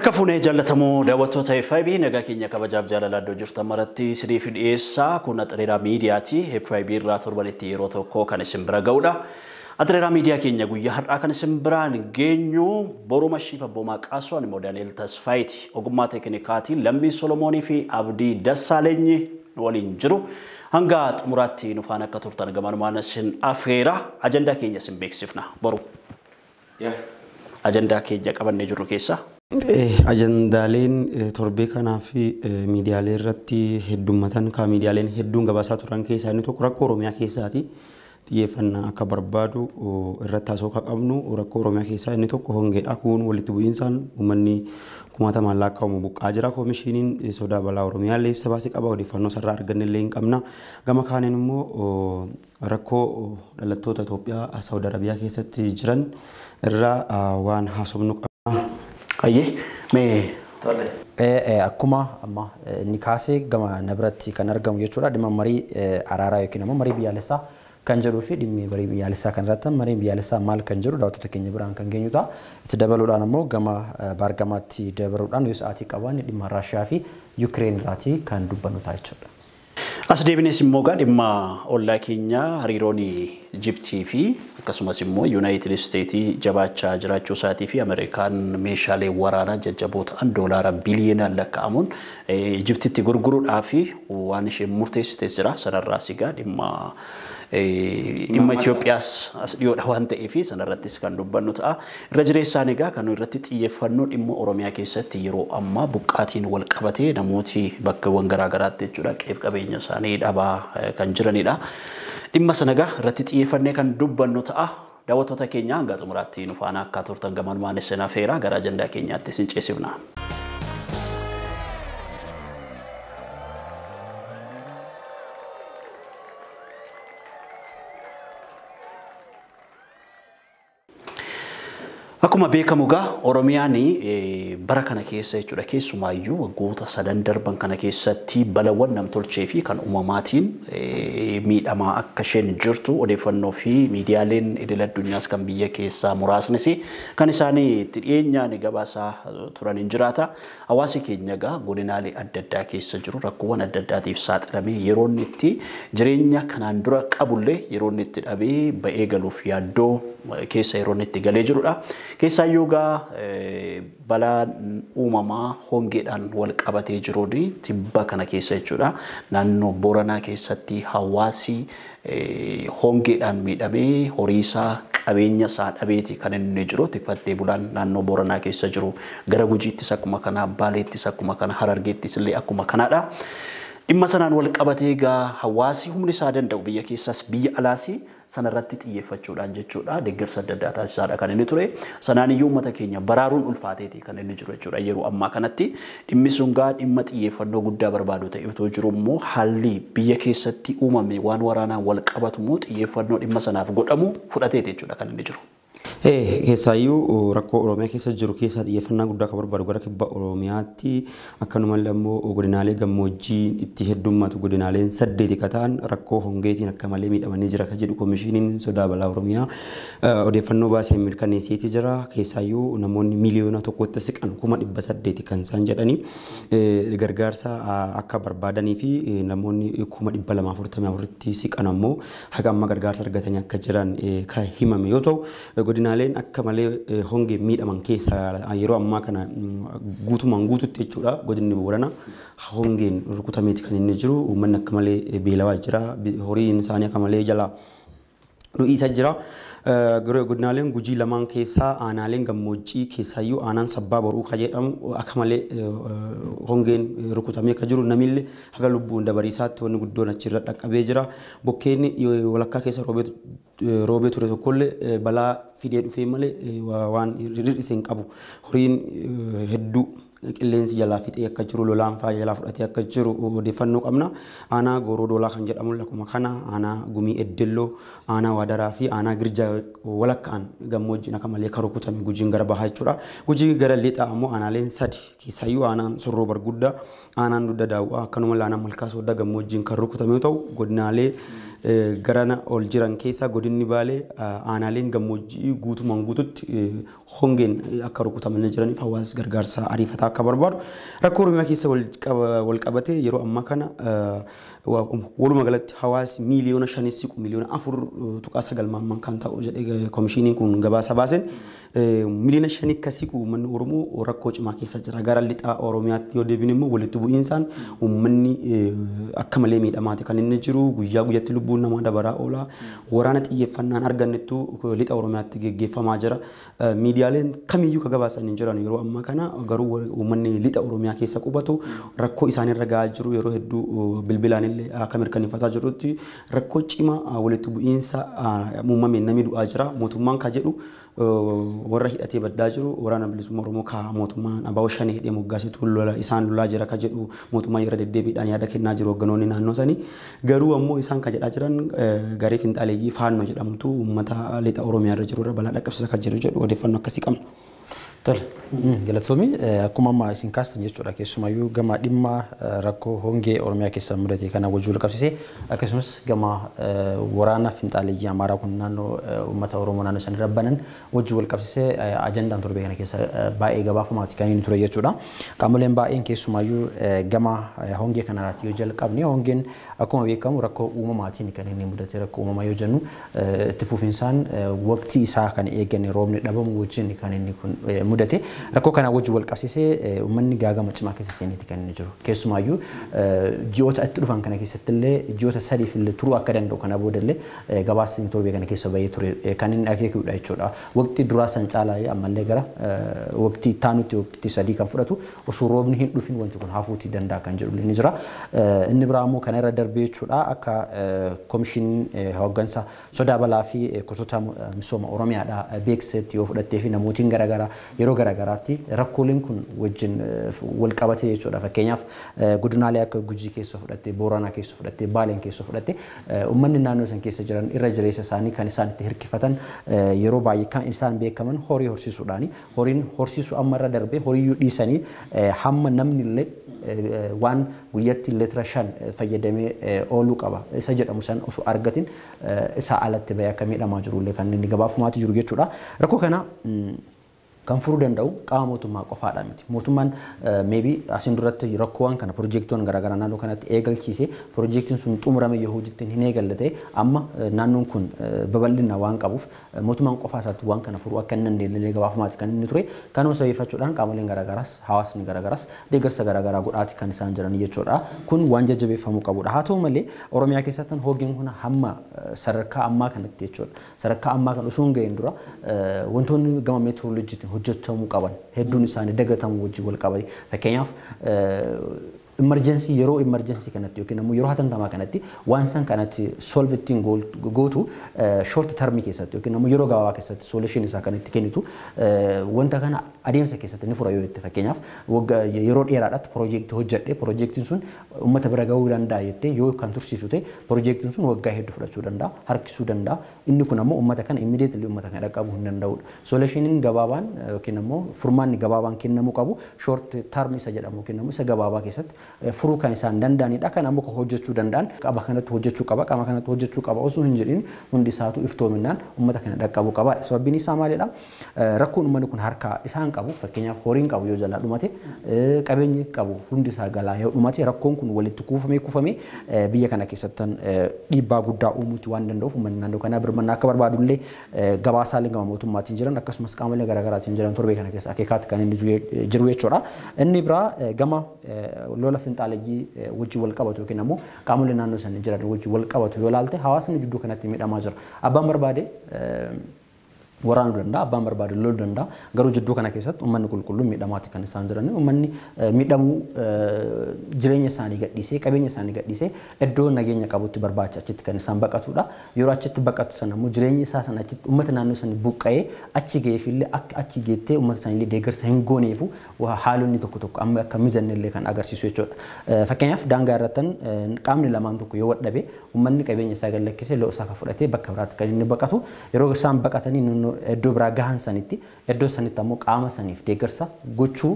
Harka fuunee jaallatamoo daawwattoota FIB nagaa keenya kabajaaf jaalalaa iddoo jirtan maratti sidiif dhiyeessaa kun Axereeraa miidiyaati. FIB irraa torbanitti yeroo tokko kan isin bira ga'udha. Axereeraa miidiyaa keenya guyyaa har'aa kan isin biraan geenyu boruma shiifa boomaa qaasuun immoo Daani'el Tasfaayiti ogummaa teeknikaatiin Lammii Solomoonii fi Abdii Dassaaleenyi waliin jiru. Hanga xumuraatti nufaan akka turtan gamanumaan isin afeera. Ajandaa keenya isin beeksifna boru. Ajandaa keenya qabannee jirru keessa. Ajandaaleen torbee kanaa fi miidiyaalee irratti heddummatan ka miidiyaaleen hedduun gabaasaa turan keessaa inni tokko rakkoo Oromiyaa keessaati. Xiyyeeffannaa akka barbaadu irratti haasoo ka qabnu rakkoo Oromiyaa keessaa inni tokko hongeedha. Kun walitti bu'iinsaan uummanni kumaatamaan lakkaa'amu buqqaa jira. Koomishiniin sodaa balaa Oromiyaa illee ibsa baasee qaba. Odeeffannoo sarara arganne illee hin qabna. Gama kaaniin immoo rakkoo dhalattoota Itoophiyaa Saawud Arabiyaa keessatti jiran irraa waan haasofnu qabna. Ayyee mee tolle akkuma amma inni kaasee gama nabratti kan argamu jechuudha. Dhimma marii araaraa yookiin immoo marii biyyaalessaa kan jedhuu fi dhimmi marii biyyaalessaa kan irratti marii biyyaalessaa maal kan jedhu daawwattoota keenya biraan kan geenyu ta'a. Itti dabaluudhaan immoo gama baargamaatti dabaluudhaan yoo sa'aatii qaban dhimma Raashiyaa fi Yuukireen irraati kan dubbannu ta'a jechuudha. As deebinees immoo dhimma ollaa keenya hariiroon Ijiptii fi akkasumas immoo Yuunaayitid Isteetii jabaachaa jiraachuu isaatii fi Ameerikaan meeshaalee waraanaa jajjaboo ta'an doolaara biliyoonaan lakkaa'amuun Ijiptitti gurguruudhaaf waan isheen murteessitees jira. Sanarraas egaa dhimma Itoophiyaas as dhiyoodha waan ta'eef sanarrattis kan dubbannu ta'a. Irra jireessaan egaa kan irratti xiyyeeffannoo dhimma Oromiyaa keessatti yeroo ammaa buqqaatiin wal qabatee namooti bakkawwan garaagaraatti jechuudha qe'ee qabeenya isaanii dhabaa kan jiranidha. Dhimma sanagaa irratti xiyyeeffannee kan dubbannu ta'a. Daawwattoota keenya hanga xumuraatti nu faana akka turtan gamanumaan isin afeera gara ajandaa keenyaatti isin ceesifna. Akkuma beekamu egaa Oromiyaan bara kana keessa jechuudha keessumaayyuu waggoota sadan darban kana keessatti balawwan namtolchee fi kan uumamaatiin miidhamaa akka isheen jirtu odeeffannoo fi miidiyaaleen idil addunyaas kan biyya keessaa muraasnis kan isaanii itti dhiyeenyaan gabaasaa turan hin jiraata. Hawaasi keenya egaa godinaalee adda addaa keessa jiru rakkoowwan adda addaatiif saaxilamee yeroo inni itti jireenya kanaan dura qabullee yeroo inni itti dhabee ba'ee galuuf yaaddoo keessa yeroo inni itti galee jirudha. Keessaayyuu egaa balaa uumamaa hongeedhaan wal qabatee jiruun tibba kana keessa jechuudha. Naannoo Booranaa keessatti hawaasi hongeedhaan miidhamee horiisaa qabeenya isaa dhabeeti kan inni jiru. Tikfattee bulaan naannoo Booranaa keessa jiru gara Gujiittis akkuma kana, Baaleettis akkuma kana, Harargeettis illee akkuma kanaadha. Dhimma sanaan wal qabatee egaa hawaasi humni isaa danda'u biyya keessaas biyya alaas sanarratti xiyyeeffachuudhaan jechuudha deeggarsa adda addaa taasisaadha kan inni ture. Sanaan iyyuu uummata keenya baraaruun ulfaateeti kan inni jiru jechuudha yeroo ammaa kanatti. Dhimmi sun egaa dhimma xiyyeeffannoo guddaa barbaadu ta'ee otoo jiru immoo haalli biyya keessatti uumame waan waraanaan wal qabatu immoo xiyyeeffannoo dhimma sanaaf godhamu fudhateeti jechuudha kan inni jiru. Keessaayyuu rakkoo Oromiyaa keessa jiru keessaa xiyyeeffannaa guddaa kan barbaadu gara kibba Oromiyaatti akkanumallee immoo godinaalee gammoojjii itti heddummatu godinaaleen 8 ka ta'an rakkoo hongeetiin akka malee miidhamanii jira kan jedhu koomishiniin sodaa balaa Oromiyaa odeeffannoo baasee mirkaneessee jira. Keessaayyuu namoonni miliyoona tokkotti siqan 800 kan isaan jedhanii gargaarsa akka barbaadanii fi namoonni 244tti siqan ammoo haga amma gargaarsa argatanii akka jiran kan himame yoo ta'u godinaaleen akka malee hongee miidhaman keessa yeroo ammaa kana guutumaan guututti jechuudha. Godinni Booranaa hongeen rukutameeti kan inni jiru. Uummanni akka malee beelawaa jira. Horiin isaanii akka malee jala dhu'iisa jira. Godinaaleen Gujii lamaan keessaa aanaaleen gammoojjii keessaayyuu aanaan sabbaa boruu ka jedhamu akka malee hongeen rukutamee ka jiru namillee haga lubbuun dabariisaatti wanni guddoon achirra dhaqqabee jira. Bokkeen walakkaa keessa roobee ture tokkollee balaa fidee dhufee malee waan hir'isee hin qabu. Horiin hedduu qilleensi jalaa fixee akka jiru lolaan faa jalaa fudhatee akka jiru odeeffannoo qabna. Aanaa Gooroo Doolaa kan jedhamu lakkuma kana aanaa Gumii Eddelloo aanaa Waadaraa fi aanaa Girjaa walakkaan gammoojjiin akka malee kan rukutame Gujiin gara bahaa jechuudha. Gujii gara lixaa ammoo aanaaleen 3 keessaayyuu aanaan Sorroo Barguddaa aanaan Dudda Daawwaa akkanuma aanaan Malkaa Sooddaa gammoojjiin kan rukutame yoo ta'u godinaalee garana ol jiran keessa godinni Baalee aanaaleen gammoojjii guutumaan guututti hongeen akka rukutaman jiraniif hawaasni gargaarsa ariifataa akka barbaadu rakkoo Oromiyaa keessa wal qabatee yeroo ammaa kana walumaa galatti hawaasi miiliyoona 5 siqu miiliyoona 4.9 kan ta'u jedhee komishiniin kun gabaasa baaseen miiliyoona 5 akka siqu uummanni Oromoo rakkoo cimaa keessa jira. Gara lixaa Oromiyaatti yoo deebine immoo walitti bu'iinsaan uummanni akka malee miidhamaati kan inni jiru. Guyyaa guyyaatti lubbuun namaa dabaraa oola. Waraana xiyyeeffannaan argannettu lixa Oromiyaatti geggeeffamaa jira. Miidiyaaleen kamiyyuu ka gabaasan hin jiran yeroo ammaa kana garuu uummanni lixa Oromiyaa keessa qubatu rakkoo isaanirra gahaa jiru yeroo hedduu bilbilaan illee akka mirkaneeffataa jirutti rakkoo cimaa walitti bu'iinsa uumameen namni du'aa jira. Mootummaan ka jedhu warra hidhatee baddaa jiru waraana bilisummaa Oromoo ka mootummaan abaa shanee hidhee moggaasitu isaan lolaa jira ka jedhu mootummaa yeroo deddeebiidhaan yaada kennaa jiru hogganoonni naannoo sanii garuu ammoo isaan ka jedhaa jiran garee finxaaleeyyii faannoo jedhamutu uummata lixa Oromiyaa irra jiru irra balaa dhaqqabsiisa kan jiru jedhu odeeffannoo akkasii qabna. Tole, galatoomii akkuma amma isin kaastan jechuudha keessumayyuu gama dhimma rakkoo hongee Oromiyaa keessa mudate kana wajjin wal qabsiisee akkasumas gama waraana finxaaleeyyii Amaaraa kun naannoo uummata Oromoo naannoo isaanii rabbanan wajjin wal qabsiisee ajandaan torbee kana keessa baay'ee gabaafamaati kan inni ture jechuudha. Qaamoleen baay'een keessumayyuu gama hongee kanarraatti yoo jalqabne hongeen akkuma beekamu rakkoo uumamaatiin kan inni mudate rakkoo uumamaa yoo jennu itti fufinsaan waqtii isaa kan eegganne roobni dhabamu wajjin kan inni kun mudate rakkoo kana wajjin wal qabsiisee uummanni gaagama cimaa keessa seeneeti kan inni jiru. Keessumayyuu ji'oota itti dhufan kana keessatti illee ji'oota sadiif illee turuu akka danda'u kana booda illee gabaasni torbee kana keessa bahee ture kan inni akeekudha jechuudha. Waqtii duraa san caalaa ammallee gara waqtii taanutti waqtii sadii kan fudhatu osoo roobni hin dhufin wanti kun hafuutii danda'a kan jedhu ni jira. Inni biraa immoo kana irra darbee jechuudha akka komishiniin hooggansa sodaa balaa fi kutuuta misooma Oromiyaadha beeksisetti yoo fudhattee fi namootiin garaagaraa yeroo garaagaraatti rakkooleen kun wajjin wal qabatee jechuudha. Fakkeenyaaf godinaalee akka Gujii keessa fudhattee, Booranaa keessa fudhattee, Baaleen keessa fudhattee uummanni naannoo san keessa jiran irra jireessa isaanii kan isaan itti hirkifatan yeroo baay'ee kan isaan beekaman horii horsiisuudhaani. Horiin horsiisuu amma irra darbee horiyyuu dhiisanii hamma namni illee waan guyyatti leetira 5 fayyadamee ooluu qaba. Isa jedhamu san osoo argatin isa alatti bahee akka miidhamaa jiru illee kan inni gabaafamaa jiru jechuudha. Rakkoo kana kan furuu danda'u qaama mootummaa qofaadha miti. Mootummaan maybe asin duratti rakkoowwan kana piroojeektiiwwan garaagaraa naannoo kanatti eegalchiisee piroojeektiin sun xumurame yoo hojiitti hin eegallatee amma naannoon kun babal'ina waan qabuuf mootummaan qofaa isaatti waan kana furuu akka hin dandeenye gabaafamaati kan inni ture. Kanuma sababeeffachuudhaan qaamoleen garaagaraas hawaasni garaagaraas deeggarsa garaagaraa godhaati kan isaan jiran jechuudha. Kun waan jajjabeeffamuu qabudha. Haa ta'u malee Oromiyaa keessatti hongeen kun hamma sadarkaa ammaa kanatti jechuudha. Sadarkaa ammaa kan osoo hin gahin dura wantoonni gama meetrooloojiitiin hojjetamuu qaban hedduun isaanii dagatamu wajjin wal qabate. Fakkeenyaaf emergency yeroo emergency kanatti yookiin ammoo yeroo hatantamaa kanatti waan san kanatti solve ittiin gootu short term keessatti yookiin ammoo yeroo gabaabaa keessatti solution isaa kanatti kennitu wanta kana adeemsa keessatti ni fura yoo itti fakkeenyaaf yeroo dheeraadhaatti piroojeektii hojjedhe piroojeektiin sun uummata bira gahuu danda'a jettee yoo kan tursiisu ta'e piroojeektiin sun waggaa hedduu fudhachuu danda'a harkisuu danda'a inni kun ammoo uummata kana immediately uummata kana dhaqqabuu hin danda'udha. Solutioniin gabaabaan yookiin ammoo furmaanni gabaabaan kennamuu qabu short term isa jedhamu yookiin ammoo isa gabaabaa keessatti furuu kan isaan danda'anidha. Kan ammoo hojjechuu danda'an qaama kanatti hojjechuu qaba qaama kanatti hojjechuu qaba osoo hin jedhin hundi isaatu iftoominaan uummata kana dhaqqabuu qaba. Sababbiin isaa maalidha? Rakkoon uummanni kun harkaa isaan qabu fakkeenyaaf horiin qabu yoo jalaa dhumate qabeenyi qabu hundi isaa galaa yoo dhumate rakkoon kun walitti kuufamee biyya kana keessatti dhiibbaa guddaa uumuuti waan danda'uuf uummanni naannoo kanaa birmannaa akka barbaadullee gabaasaalee gama mootummaatiin jiran akkasumas qaamolee garaagaraatiin jiran torbee kana keessa akeekaatti kan inni jiru jechuudha. Inni biraa gama lola finxaaleeyyii wajjin wal qabatu yookiin ammoo qaamolee naannoo sana jiran wajjin wal qabatu yoo ilaalte hawaasni jidduu kanatti miidhamaa jira. Abbaan barbaade waraanuu danda'a abbaan barbaade loluu danda'a garuu jidduu kana keessatti uummanni qulqulluun miidhamaati kan isaan jiran uummanni miidhamuu jireenya isaanii gadhiisee qabeenya isaanii gadhiisee iddoo nageenya qabutti barbaacha achitti kan isaan baqatudha. Yeroo achitti baqatu sana immoo jireenya isaa sana achitti uummata naannoo sana buqqa'ee achi geeffillee akka achi geettee uummata isaaniillee deeggarsa hin gooneefu haalonni tokko amma akka mijannellee kan agarsiisu jechuudha. Fakkeenyaaf daangaa irratti qaamni lamaan tokko yoo wadhabe uummanni qabeenya isaa gallakkisee lo'oo isaa fudhatee bakka biraatti kan inni baqatu yeroo isaan baqatanii iddoo biraa gahan sanitti iddoo sanitti ammoo qaama saniif deeggarsa gochuu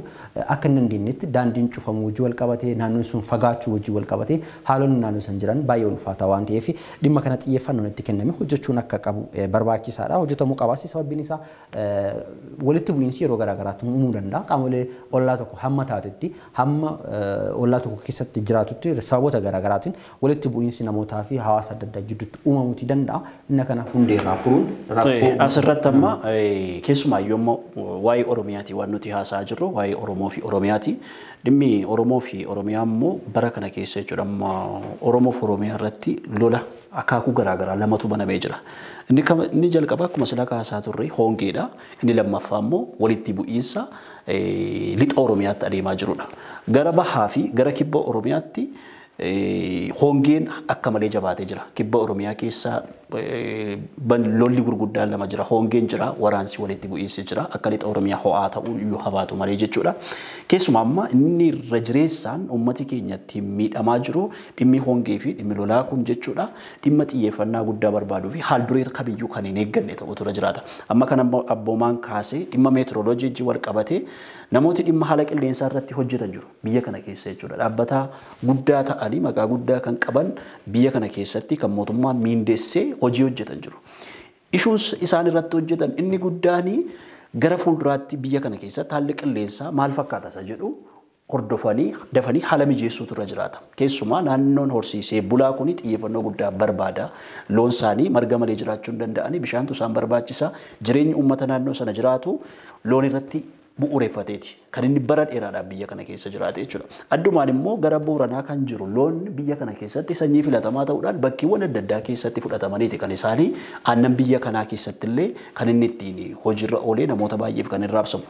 akka hin dandeenyetti daandiin cufamuu wajjin wal qabatee naannoon sun fagaachuu wajjin wal qabatee haalonni naannoo san jiran baay'ee ulfaataa waan ta'eef dhimma kana xiyyeeffannoon itti kenname hojjechuun akka qabu barbaachisaadha. Hojjetamuu qabaas sababiin isaa walitti bu'iinsi yeroo garaagaraatti uumuu danda'a. Qaamolee ollaa tokko hamma taatetti hamma ollaa tokko keessatti jiraatutti sababoota garaagaraatiin walitti bu'iinsi namootaa fi hawaasa adda addaa gidduutti uumamuuti danda'a. Inni kana hundeerraa furuun rakkoo asirratti amma keessumaayyuu amma waa'ee Oromiyaati waan nuti haasa'aa jirru waa'ee Oromoo fi Oromiyaati. Dhimmi Oromoo fi Oromiyaa immoo bara kana keessa jechuudha amma Oromoo fi Oromiyaa irratti lola akaakuu garaagaraa lamatu banamee jira. Inni jalqaba akkuma sila kaasaa turre hongeedha. Inni lammaffaa immoo walitti bu'iinsa lixa Oromiyaatti adeemaa jirudha. Gara bahaa fi gara kibba Oromiyaatti hongeen akka malee jabaatee jira. Kibba Oromiyaa keessa lolli gurguddaan lama jira. Hongeen jira, waraansi walitti bu'iinsi jira. Akka lixa Oromiyaa ho'aa ta'uu iyyuu habaatu malee jechuudha. Keessumaa amma inni irra jireessaan uummati keenyatti miidhamaa jiru dhimmi hongee fi dhimmi lolaa kun jechuudha. Dhimma xiyyeeffannaa guddaa barbaaduu fi haal duree kamiyyuu kan hin eegganne ta'utu irra jiraata. Amma kan abboomaan kaasee dhimma meetirooloojii wal qabatee namooti dhimma haala qilleensaa irratti hojjetan jiru. Biyya kana keessa jechuudha. Dhaabbataa guddaa ta'anii maqaa guddaa kan qaban biyya kana keessatti kan mootummaan miindeessee hojii hojjetan jiru. Issuun isaan irratti hojjetan inni guddaanii gara fuulduraatti biyya kana keessatti haalli qilleensaa maal fakkaata isa jedhu hordofanii dafanii haala mijeessuutu irra jiraata. Keessumaa naannoon horsiisee bulaa kuni xiyyeeffannoo guddaa barbaada. Loon isaanii marga malee jiraachuu hin danda'anii bishaantu isaan barbaachisa. Jireenyi uummata naannoo sana jiraatu loon irratti bu'uureffateeti. Kan inni bara dheeraadhaaf biyya kana keessa jiraate jechuudha. Addumaan immoo gara Booranaa kan jiru loon biyya kana keessatti sanyii filatamaa ta'uudhaan bakkeewwan adda addaa keessatti fudhatamaniiti kan isaanii aannan biyya kanaa keessatti illee kan inni ittiin hojiirra oolee namoota baay'eef kan hin raabsamu.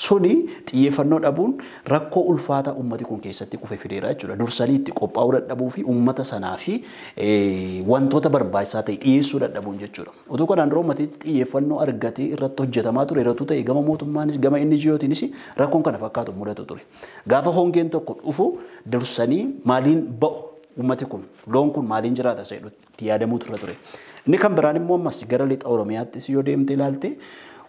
Suni xiyyeeffannoo dhabuun rakkoo ulfaataa uummati kun keessatti kufe fideera jechuudha. Dursanii itti qophaa'uu dadhabuu fi uummata sanaa fi wantoota barbaachisaa ta'e dhiyeessuu dadhabuun jechuudha. Utuu kanaan dura uummati xiyyeeffannoo argatee irratti hojjetamaa ture irrattuu ta'e gama mootummaanis gama inni jiyootiinis rakkoon kana fakkaatu mudatu ture. Gaafa hongeen tokko dhufu dursanii maaliin ba'u uummati kun loon kun maaliin jiraata jedhutti yaadamuu ture. Inni kan biraan immoo ammas gara lixa Oromiyaattis yoo deemte ilaalte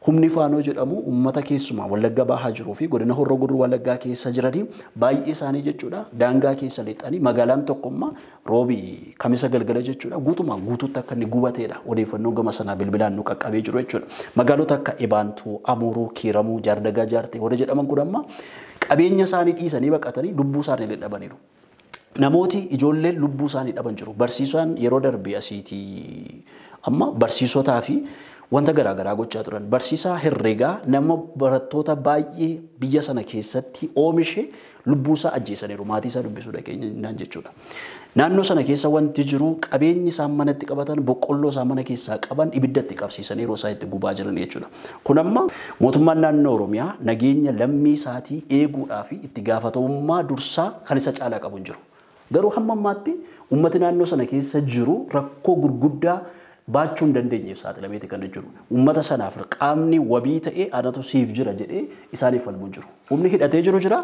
humni faanoo jedhamu uummata keessumaa Wallagga bahaa jiruu fi godina Horroo Guduruu Wallaggaa keessa jiranii baay'ee isaanii jechuudha daangaa keessa lixanii magaalaan tokkommaa roobii kamisa galgala jechuudha guutumaan guutuutti akka inni gubateedha odeeffannoo gama sanaa bilbilaan nu qaqqabee jiru jechuudha. Magaalota akka Ebaantuu, Amuruu, Kiiramuu, Jaardagaa, Jaartee warra jedhaman kun amma qabeenya isaanii dhiisanii baqatanii lubbuu isaanii dhabaniiru. Namooti ijoolleen lubbuu isaanii dhaban jiru. Barsiisaan yeroo darbe asiitii amma barsiisotaa fi wanta garaagaraa gochaa turan. Barsiisaa herreegaa nama barattoota baay'ee biyya sana keessatti oomishe lubbuu isaa ajjeesaniiru. Maatii isaa dubbisuu dhaqeenyaan jechuudha. Naannoo sana keessa wanti jiru qabeenyi isaan manatti qabatan boqqolloo isaan mana keessaa qaban ibiddatti qabsiisanii yeroo isaan itti gubaa jiran jechuudha. Kun amma mootummaan naannoo Oromiyaa nageenya lammii isaatii eeguudhaa fi itti gaafatamummaa dursaa kan isa caalaa qabu hin jiru. Garuu hamma ammaatti uummati naannoo sana keessa jiru rakkoo gurguddaa baachuu hin dandeenyeef saaxilameeti kan jiru. Uummata sanaaf qaamni wabii ta'ee anatu siif jira jedhee isaaniif falmuu jiru. Humni hidhatee jiru jira.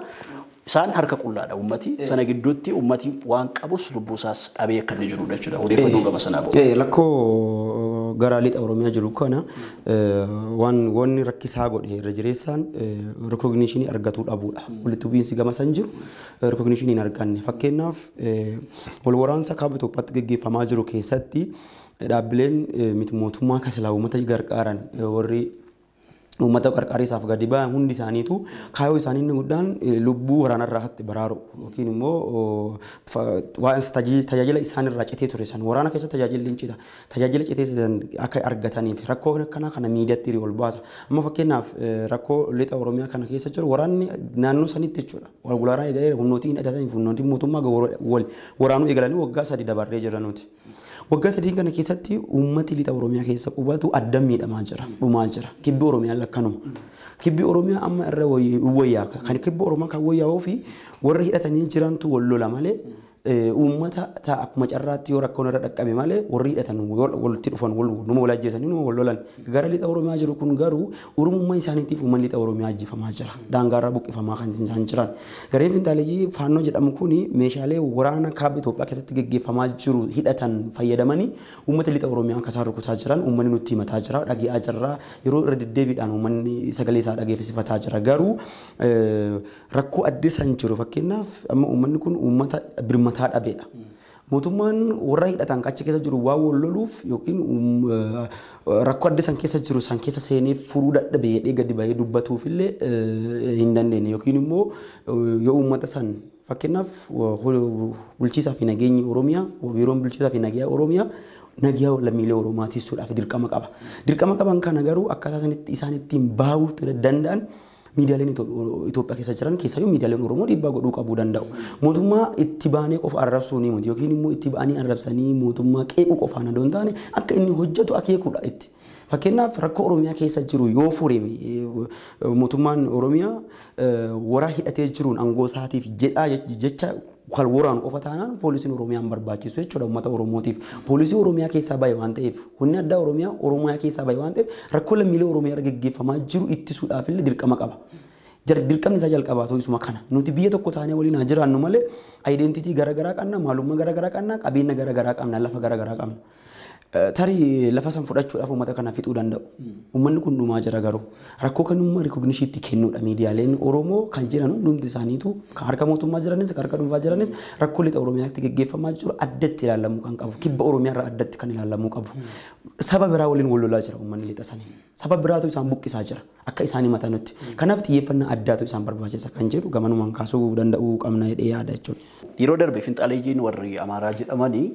Isaan harka qullaadha uummati sana gidduutti uummati waan qabus lubbuu isaas dhabee akka inni jirudha jechuudha. Odeeffannoo gama sanaa ba'u. Lakkoo gara lixa Oromiyaa jiru kana wanni rakkisaa godhe irra jireessaan recognition argatuu dhabuudha. Walitti bu'iinsi gama san jiru recognition hin arganne. Fakkeenyaaf wal waraansa kaaba Itoophiyaatti gaggeeffamaa jiru keessatti dhaabbileen miti mootummaa kasilaa uummata gargaaran warri uummata qarqariisaaf gadi ba'an hundi isaaniitu kaayoo isaanii inni guddaan lubbuu waraanarraa hatti baraaru yookiin immoo waan tajaajila isaanirraa citee ture san waraana keessa tajaajilli hin cita tajaajila citee san akka argataniif rakkoo akkanaa kana miidiyaatti ol baasa amma fakkeenyaaf rakkoo lixa Oromiyaa kana keessa jiru waraanni naannoo sanitti jechuudha wal gulaaraa eegalee humnootiin hidhatanii fi humnootiin mootummaa waraanuu eegalanii waggaa 3 dabarree jiranuuti. Waggaa 3 kana keessatti uummati lixa Oromiyaa keessa qubatu adda miidhamaa jira dhumaa jira kibbi Oromiyaa lakkanuma kibbi Oromiyaa amma irra wayyaa kan kibbi Oromiyaa kan wayyaa'uu fi warra hidhatanii jirantu wal lola malee uummata ta'a akkuma carraatti yoo rakkoon irra dhaqqabe malee warri hidhatan walitti dhufan numa wal ajjeesanii numa wal lolan gara lixa Oromiyaa jiru kun garuu Oromummaa isaaniitiif uummanni lixa Oromiyaa ajjeefamaa jira daangaarraa buqqifamaa kan isaan jiran gareen finxaaleeyyii faannoo jedhamu kun meeshaalee waraana kaaba Itoophiyaa keessatti gaggeeffamaa jiru hidhatan fayyadamanii uummata lixa Oromiyaa akka isaan rukutaa jiran uummanni nutti himataa jira dhagee'aa jirra yeroo irra deddeebiidhaan uummanni sagalee isaa dhageessifataa jira garuu rakkoo addisan jiru fakkeenyaaf amma uummanni kun uummata birmataa dhabeedha. Mootummaan warra hidhatan achi keessa jiru waa wal loluuf yookiin rakkoo addisan keessa jiru san keessa seenee furuu dadhabee jedhee gadi bahee dubbatuuf illee hin dandeenye yookiin immoo yoo uummata san fakkeenyaaf bulchiisaa fi nageenyi Oromiyaa biiroon bulchiisaa fi nageenya Oromiyaa nagiyaa lammiilee Oromoo tiisuudhaaf dirqama qaba. Dirqama qaban kana garuu akkaataa isaan ittiin bahuuf danda'an miidiyaaleen Itoophiyaa keessa jiran keessaayyuu miidiyaaleen Oromoo dhiibbaa godhuu qabuu danda'u. Mootummaa itti baanee qofa arrabsuu ni muti yookiin immoo itti baanii arrabsanii mootummaa qeequu qofaan adoo hin taane akka inni hojjetu akeekuudha itti. Fakkeenyaaf rakkoo Oromiyaa keessa jiru yoo fure mootummaan Oromiyaa wara hidhatee jiruun aangoo isaatiif jedhaa jecha kan waraanu qofa taanaan poolisiin Oromiyaan barbaachisu jechuudha uummata Oromootiif. Poolisii Oromiyaa keessaa bahe waan ta'eef humni addaa Oromiyaa keessaa bahe waan ta'eef rakkoo lammiilee Oromiyaa irra gaggeeffamaa jiru ittisuudhaaf illee dirqama qaba. Dirqamni isaa jalqabaatu isuma kana. Nuti biyya tokko taanee waliin haa jiraannu malee identiitii garaagaraa qabna, maalummaa garaagaraa qabna, qabeenya garaagaraa qabna, lafa garaagaraa qabna. Tarii lafa san fudhachuudhaaf uummata kana fixuu danda'u. Uummanni kun dhumaa jira garuu rakkoo kanummaa rikognishiitti kennuudha miidiyaaleen Oromoo kan jiran hundumti isaaniitu kan harka mootummaa jiranis kan harka dhuunfaa jiranis rakkoo lixa Oromiyaatti gaggeeffamaa jiru addatti ilaalamuu kan qabu. Kibba Oromiyaarraa addatti kan ilaalamuu qabu. Saba biraa waliin wal lolaa jira uummanni lixa sanii. Saba biraatu isaan buqqisaa jira akka isaanii mataa nutti. Kanaaf xiyyeeffannaa addaatu isaan barbaachisa kan jedhu gamanumaan kaasuu danda'uu qabna jedhee yaada jechuudha. Yeroo darbe finxaaleeyyiin warri Amaaraa jedhamanii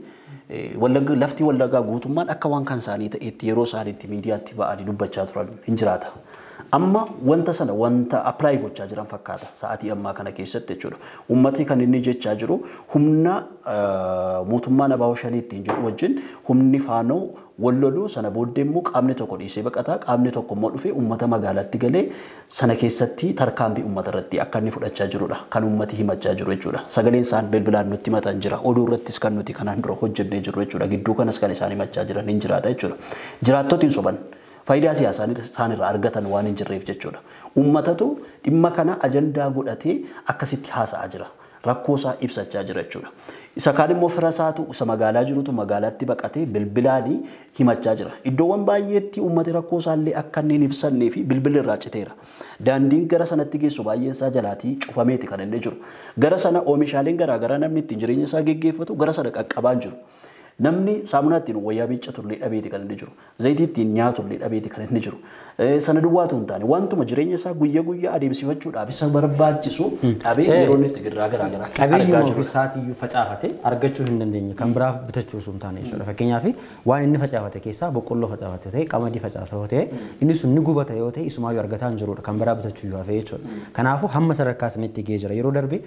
lafti Wallaggaa guutummaan akka waan kan isaanii ta'etti yeroo isaaniitti miidiyaatti ba'anii dubbachaa turan hin jiraata. Amma wanta sana wanta apply gochaa jiran fakkaata sa'aatii ammaa kana keessatti jechuudha. Ummati kan inni jechaa jiru humna mootummaan Abaa Shaniitiin jedhu wajjin humni faanoo walloluu sana booddee immoo qaamni tokko dhiisee baqataa qaamni tokko immoo dhufee ummata magaalaatti galee sana keessatti tarkaanfii ummata irratti akka inni fudhachaa jirudha kan ummati himachaa jiru jechuudha. Sagaleen isaan bilbilaan nutti himatan jira. Oduu irrattis kan nuti kanaan dura hojjennee jiru jechuudha. Gidduu kanas kan isaan himachaa jiran hin jiraata jechuudha. Jiraattotni soban faayidaa siyaasaa isaan irraa argatan waan hin jirreef jechuudha. Ummatatu dhimma kana ajandaa godhatee akkasitti haasa'aa jira. Rakkoo isaa ibsachaa jira jechuudha. Isa kaan immoo fira isaatu isa magaalaa jirutu magaalaatti baqatee bilbilaanii himachaa jira. Iddoowwan baay'eetti uummati rakkoo isaallee akka inni hin ibsannee fi bilbilli irraa citeera. Daandiin gara sanatti geessu baay'een isaa jalaatii cufameeti kan inni jiru. Gara sana oomishaaleen garaagaraa namni ittiin jireenya isaa geggeeffatu gara sana qaqqabaan jiru. Namni saamunaa ittiin wayyaa miiccatu illee dhabeeti kan inni jiru. Zayitii ittiin nyaatu illee dhabeeti kan inni jiru. Sana duwwaatu hin taane wantuma jireenya isaa guyyaa guyyaa adeemsifachuudhaaf isa barbaachisu dhabee yeroo inni itti girraa garaagaraa qabeenya ofiisaatii facaafate argachuu hin dandeenye kan biraa bitachuu sun taane jechuudha. Fakkeenyaaf waan inni facaafate keessaa boqqolloo facaafate ta'e qamadii facaafate ta'e inni sun ni gubata yoo ta'e isumaayyuu argataa hin jirudha kan biraa bitachuu yoo hafe jechuudha. Kanaafuu hamma sadarkaa sanitti gahee jira. Yeroo darbe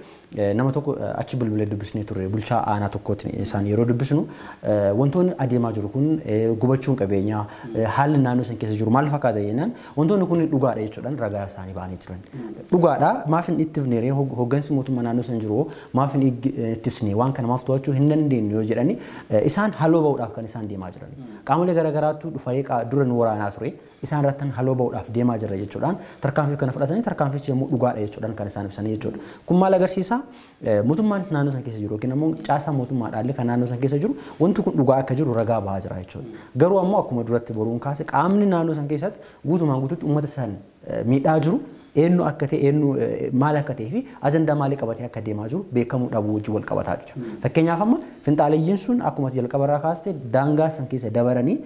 nama tokko achi bilbilee dubbisnee turre bulchaa aanaa tokkootiin isaan yeroo dubbisnu wantoonni adeemaa jiru kun gubachuun qabeenyaa haalli naannoo san keessa jiru maal fakkaata jennaan wantoonni kun dhugaadha jechuudhaan ragaa isaanii ba'anii turan. Dhugaadha maaf hin ittifneeree hoggansi mootummaa naannoo san jiru maaf hin ittisnee waan kana maaf to'achuu hin dandeenye yoo jedhani isaan halluu ba'uudhaaf kan isaan deemaa jiran. Qaamolee garaagaraatu dhufee dura nu waraanaa ture isaan irratti halluu ba'uudhaaf deemaa jira jechuudhaan tarkaanfii kana fudhatanii tarkaanfichi immoo dhugaadha jechuudhaan kan isaan ibsanii jechuudha. Kun maal agarsiisa mootummaanis naannoo san keessa jiru yookiin immoo caasaa mootummaadhaallee kan naannoo san keessa jiru wanti kun dhugaa akka jiru ragaa ba'aa jira jechuudha. Garuu ammoo akkuma duratti boruun kaase qaamni naannoo san keessatti guutumaan guutuutti uummata san miidhaa jiru eenyu akka ta'e eenyu maal akka ta'ee fi ajandaa maalii qabatee akka deemaa jiru beekamuu dhabuu wajjin wal qabataa jira. Fakkeenyaaf amma finxaaleeyyiin sun akkuma jalqabarraa kaastee daangaa san keessa dabaranii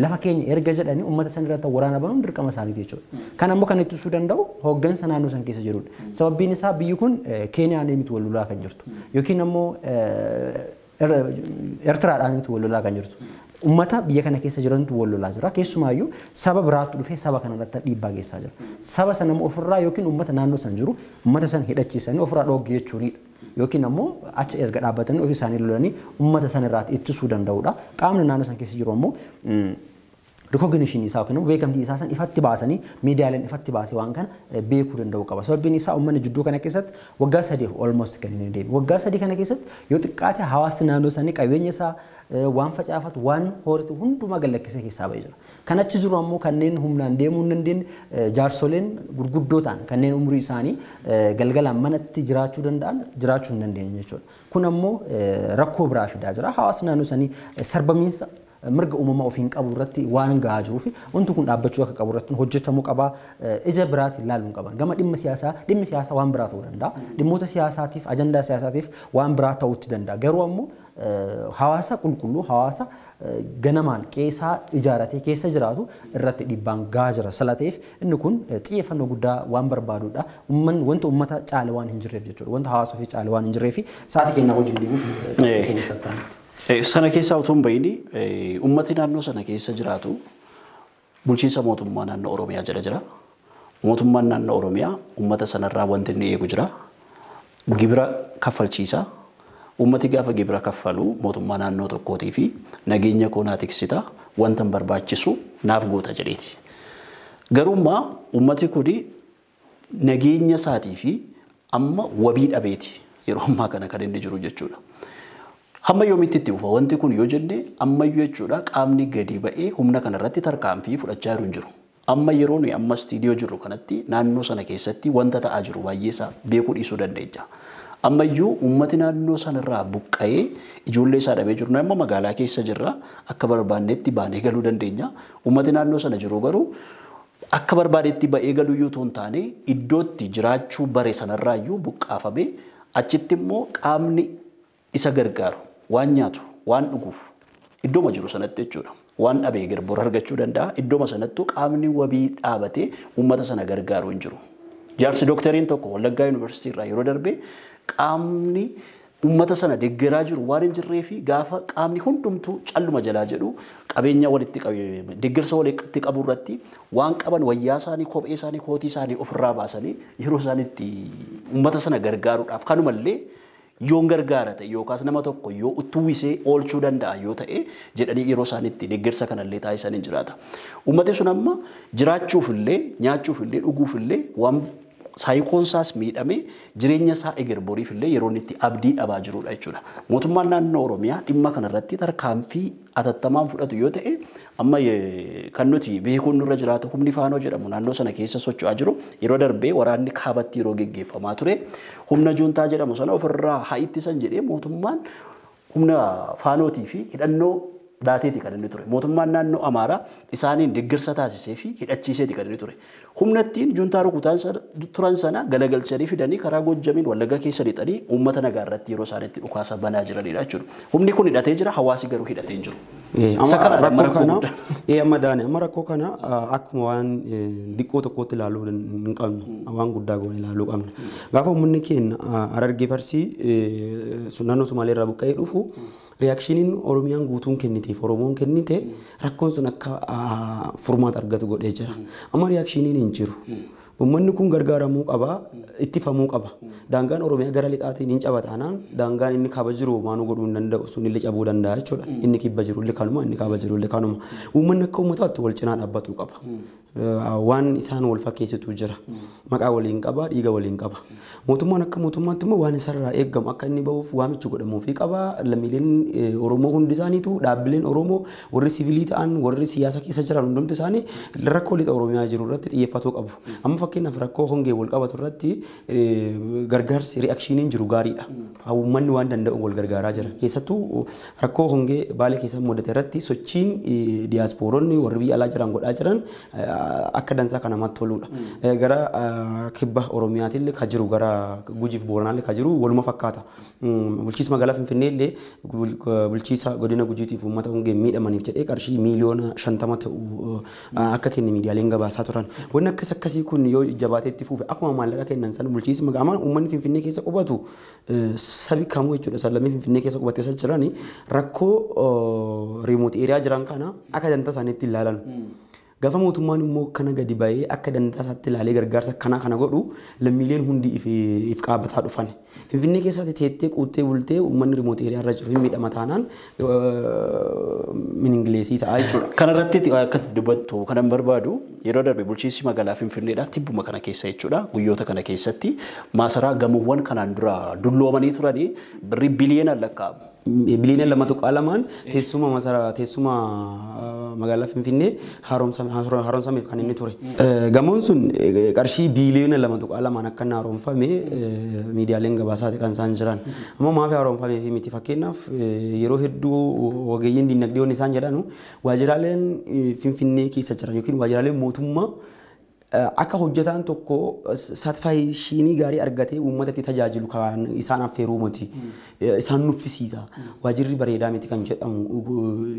lafa keenya erga jedhanii uummata san irratti waraana banuun dirqama isaaniiti jechuudha. Kan ammoo kan ittisuu danda'u hooggansa naannoo san keessa jirudha. Sababbiin isaa biyyi kun Keeniyaan miti wal lolaa kan jirtu yookiin ammoo Eertiraadhaan miti wal lolaa kan jirtu. Ummata biyya kana keessa jirantu wal lolaa jira. Keessumaayyuu saba biraatu dhufee saba kana irratti dhiibbaa geessaa jira. Saba sana immoo ofirraa yookiin ummata naannoo san jiru ummata san hidhachiisanii ofirraa dhoogge jechuudha. Yookiin ammoo achi erga dhaabbatanii ofii isaanii lolanii ummata san irraa ittisuu danda'udha. Qaamni naannoo san keessa jiru ammoo recognition isaa yookiin beekamtii isaa san ifatti baasanii miidiyaaleen ifatti baasee waan kana beekuu danda'u qaba. Sababiin isaa uummanni jidduu kana keessatti waggaa 3 almost kan inni deemu. Waggaa 3 kana keessatti yoo xiqqaate hawaasni naannoo sanii qabeenya isaa waan facaafatu waan horatu hundumaa gallakkisee keessaa ba'ee jira. Kan achi jiru ammoo kanneen humnaan deemuu hin dandeenye jaarsoleen gurguddoo ta'an kanneen umurii isaanii galgalaan manatti jiraachuu danda'an jiraachuu hin dandeenye jechuudha. Kun ammoo rakkoo biraa fidaa jira. Hawaasni naannoo sanii sarbamiinsa mirga uumamaa ofiin qabu irratti waan gahaa jiruu fi wanti kun dhaabbachuu akka qabu irratti hojjetamuu qaba. Ija biraatiin ilaaluun qaban. Gama dhimmi siyaasaa waan biraa ta'uu danda'a. Dhimmoota siyaasaatiif ajandaa siyaasaatiif waan biraa ta'uu danda'a. Garuu ammoo hawaasa qulqulluu hawaasa ganamaan qeesaa ijaaratee keessa jiraatu irratti dhiibbaan gahaa jira. Sala ta'eef inni kun xiyyeeffannoo guddaa waan barbaadudha. Wanta uummata caale waan hin jirreef jechuudha. Wanta hawaasa ofii caale waan hin jirreef sa'aatii keenya wajjin deemuuf keenya sattaan. Sana keessaa utuu hin bahiin uummati naannoo sana keessa jiraatu bulchiinsa mootummaa naannoo Oromiyaa jala jira. Mootummaan naannoo Oromiyaa uummata sanarraa wanti inni eegu jira. Gibira kaffalchiisa. Uummati gaafa gibira kaffalu mootummaa naannoo tokkootii fi nageenya koo naa tiksita wanta hin barbaachisu naaf goota jedheeti. Garummaa uummati kuni nageenya isaatii fi amma wabii dhabeeti yeroo ammaa kana kan inni jiru jechuudha. Hamma yoomitti itti ufa wanti kun yoo jenne ammayyuu jechuudha qaamni gadi ba'ee humna kanarratti tarkaanfii fudhachaa jiru hin jiru. Amma yeroo nuyi amma istiidiyoo jirru kanatti naannoo sana keessatti wanta ta'aa jiru baay'ee isaa beekuu dhiisuu dandeenya. Ammayyuu uummati naannoo sanarraa buqqa'ee ijoollee isaa dhabee jiru. Amma magaalaa keessa jirra akka barbaannetti baanee galuu dandeenya. Uummati naannoo sana jiru garuu akka barbaadetti ba'ee galuu yoo ta'u hin taane iddootti jiraachuu bare sanarraayyuu buqqaafamee achitti immoo qaamni isa gargaaru waan nyaatu waan dhuguuf iddooma jiru sanatti jechuudha. Waan dhabee garboora argachuu danda'a. Iddooma sanattuu qaamni wabii dhaabatee uummata sana gargaaru hin jiru. Jaarsi doktariin tokko Wallaggaa Yuunivarsiitii irraa yeroo darbee qaamni uummata sana deeggaraa jiru waan hin jirree fi gaafa qaamni hundumtuu calluma jalaa jedhu qabeenya walitti qabee deeggarsa walitti qabu irratti waan qaban wayyaa isaanii kophee isaanii kootii isaanii ofirraa baasanii yeroo isaanitti uummata sana gargaaruudhaaf kanumallee yoon gargaara ta'e yookaas nama tokko yoo utuwisee oolchuu danda'a yoo ta'e jedhanii yeroo isaanitti deeggarsa kanallee taasisan hin jiraata. Uummati sun amma jiraachuufillee nyaachuufillee dhuguufillee waan saayikoonsaas miidhamee jireenya isaa eger boriifillee yeroo itti abdii dhabaa jirudha jechuudha. Mootummaan naannoo Oromiyaa dhimma kanarratti tarkaanfii atattamaan fudhatu yoo ta'e amma kan nuti beekuun nurra jiraatu humni faanoo jedhamu naannoo sana keessa socho'aa jiru yeroo darbee waraanni kaabatti yeroo geggeeffamaa ture humna juuntaa jedhamu sana ofirraa haa ittisan jedhee mootummaan humna faanootii fi hidhannoo daateeti kan inni ture. Mootummaan naannoo Amaaraa isaaniin deeggarsa taasisee fi hidhachiiseeti kan inni ture. Humnattiin juuntaa rukutaan turan sana galagalchanii fidanii karaa Gojjamiin Wallaggaa keessa lixanii uummata nagaa irratti yeroo isaanitti dhukaasa banaa jiranidha jechuudha. Humni kun hidhatee jira, hawaasi garuu hidhatee hin jiru. Amma rakkoo kana akkuma waan diqqoo tokkotti ilaaluu hin qabnu, waan guddaa goone ilaaluu qabna. Gaafa uummanni keenya Harargee Farsii naannoo Sumaalee irraa buqqa'ee dhufu reakshiiniin Oromiyaan guutuun kenniteef Oromoon kennite rakkoon sun akka furmaata argatu godhee jira. Amma reakshiiniin hin jiru. Uummanni kun gargaaramuu qaba, ittifamuu qaba. Daangaan Oromiyaa gara lixaatiin hin cabataanaan daangaan inni kaaba jiru maanuu godhuu hin danda'u sun illee cabuu danda'a jechuudha. Inni kibba jiru illee kanuma, inni kaaba jiru illee kanuma. Uummanni akka uummataatti wal cinaa dhaabbatu qaba. Waan isaan wal fakkeessitu jira. Maqaa waliin qaba, dhiiga waliin qaba. Mootummaan akka mootummaatti immoo waan isarraa eegamu akka inni bahuuf waamichi godhamuufii qaba. Lammiileen Oromoo hundi isaaniitu dhaabbileen Oromoo warri siviilii ta'an warri siyaasa keessa jiran hundumti isaanii rakkoo lixa Oromiyaa jiru irratti xiyyeeffatuu qabu. Amma fakkeenyaaf rakkoo hongee wal qabatu irratti gargaarsi reakshiiniin jiru gaariidha. Uummanni waan danda'u wal gargaaraa jira. Keessattuu rakkoo hongee Baalee keessa mudate irratti sochiin diiyaasporonni warri biyya alaa jiran godhaa jiran akka dansaa kana namatti toludha. Gara kibba Oromiyaatillee ka jiru gara Gujiif Booranaallee ka jiru waluma fakkaata. Bulchiisa magaalaa Finfinneellee bulchiisa godina Gujiitiif uummata hongee miidhamaniif jedhee qarshii miiliyoona 50 ta'u akka kenne miidiyaaleen gabaasaa turan. Wanni akkasii kun yoo jabaatee itti fufe akkuma maallaqa kennan sana bulchiisa magaalaa uummanni Finfinnee keessa qubatu sabi kamuu jechuudha sallamee Finfinnee keessa qubatee jirani rakkoo riimoot eeriyaa jiran kana akka dantaa isaaniitti ilaalan. Gaafa mootummaan immoo kana gadi ba'ee akka danda'a isaatti ilaalee gargaarsa kana godhu lammiileen hundi if qaabataa dhufan. Finfinnee keessatti teettee quuttee bultee uummanni riimoot eeriyaa irra jiru hin miidhama taanaan min Ingiliizii ta'a jechuudha. Kanarratti akka dubbattu kanan barbaadu yeroo darbe bulchiinsi magaalaa Finfinneedhaa tibbuma kana keessa jechuudha. Guyyoota kana keessatti maasaraa gamoowwan kanaan dura dulloomanii turanii birrii biliyoona lakkaa'amu. Biliyoona 2.2 teessuma magaalaa Finfinnee haaromsameef kan inni ture. Gamoon sun qarshii biliyoona 2.2 akka inni haaromfame miidiyaaleen gabaasaati kan isaan jiran. Ammoo maaf haaromfamee fi miti fakkeenyaaf yeroo hedduu ogeeyyiin dinagdee isaan jedhanu waajjiraaleen Finfinnee keessa jiran yookiin waajjiraaleen mootummaa akka hojjetaan tokko satisfakshinii gaarii argatee uummatatti tajaajilu kan isaan affeeruu miti isaan nuffisiisa waajjirri bareedaa miti kan jedhamu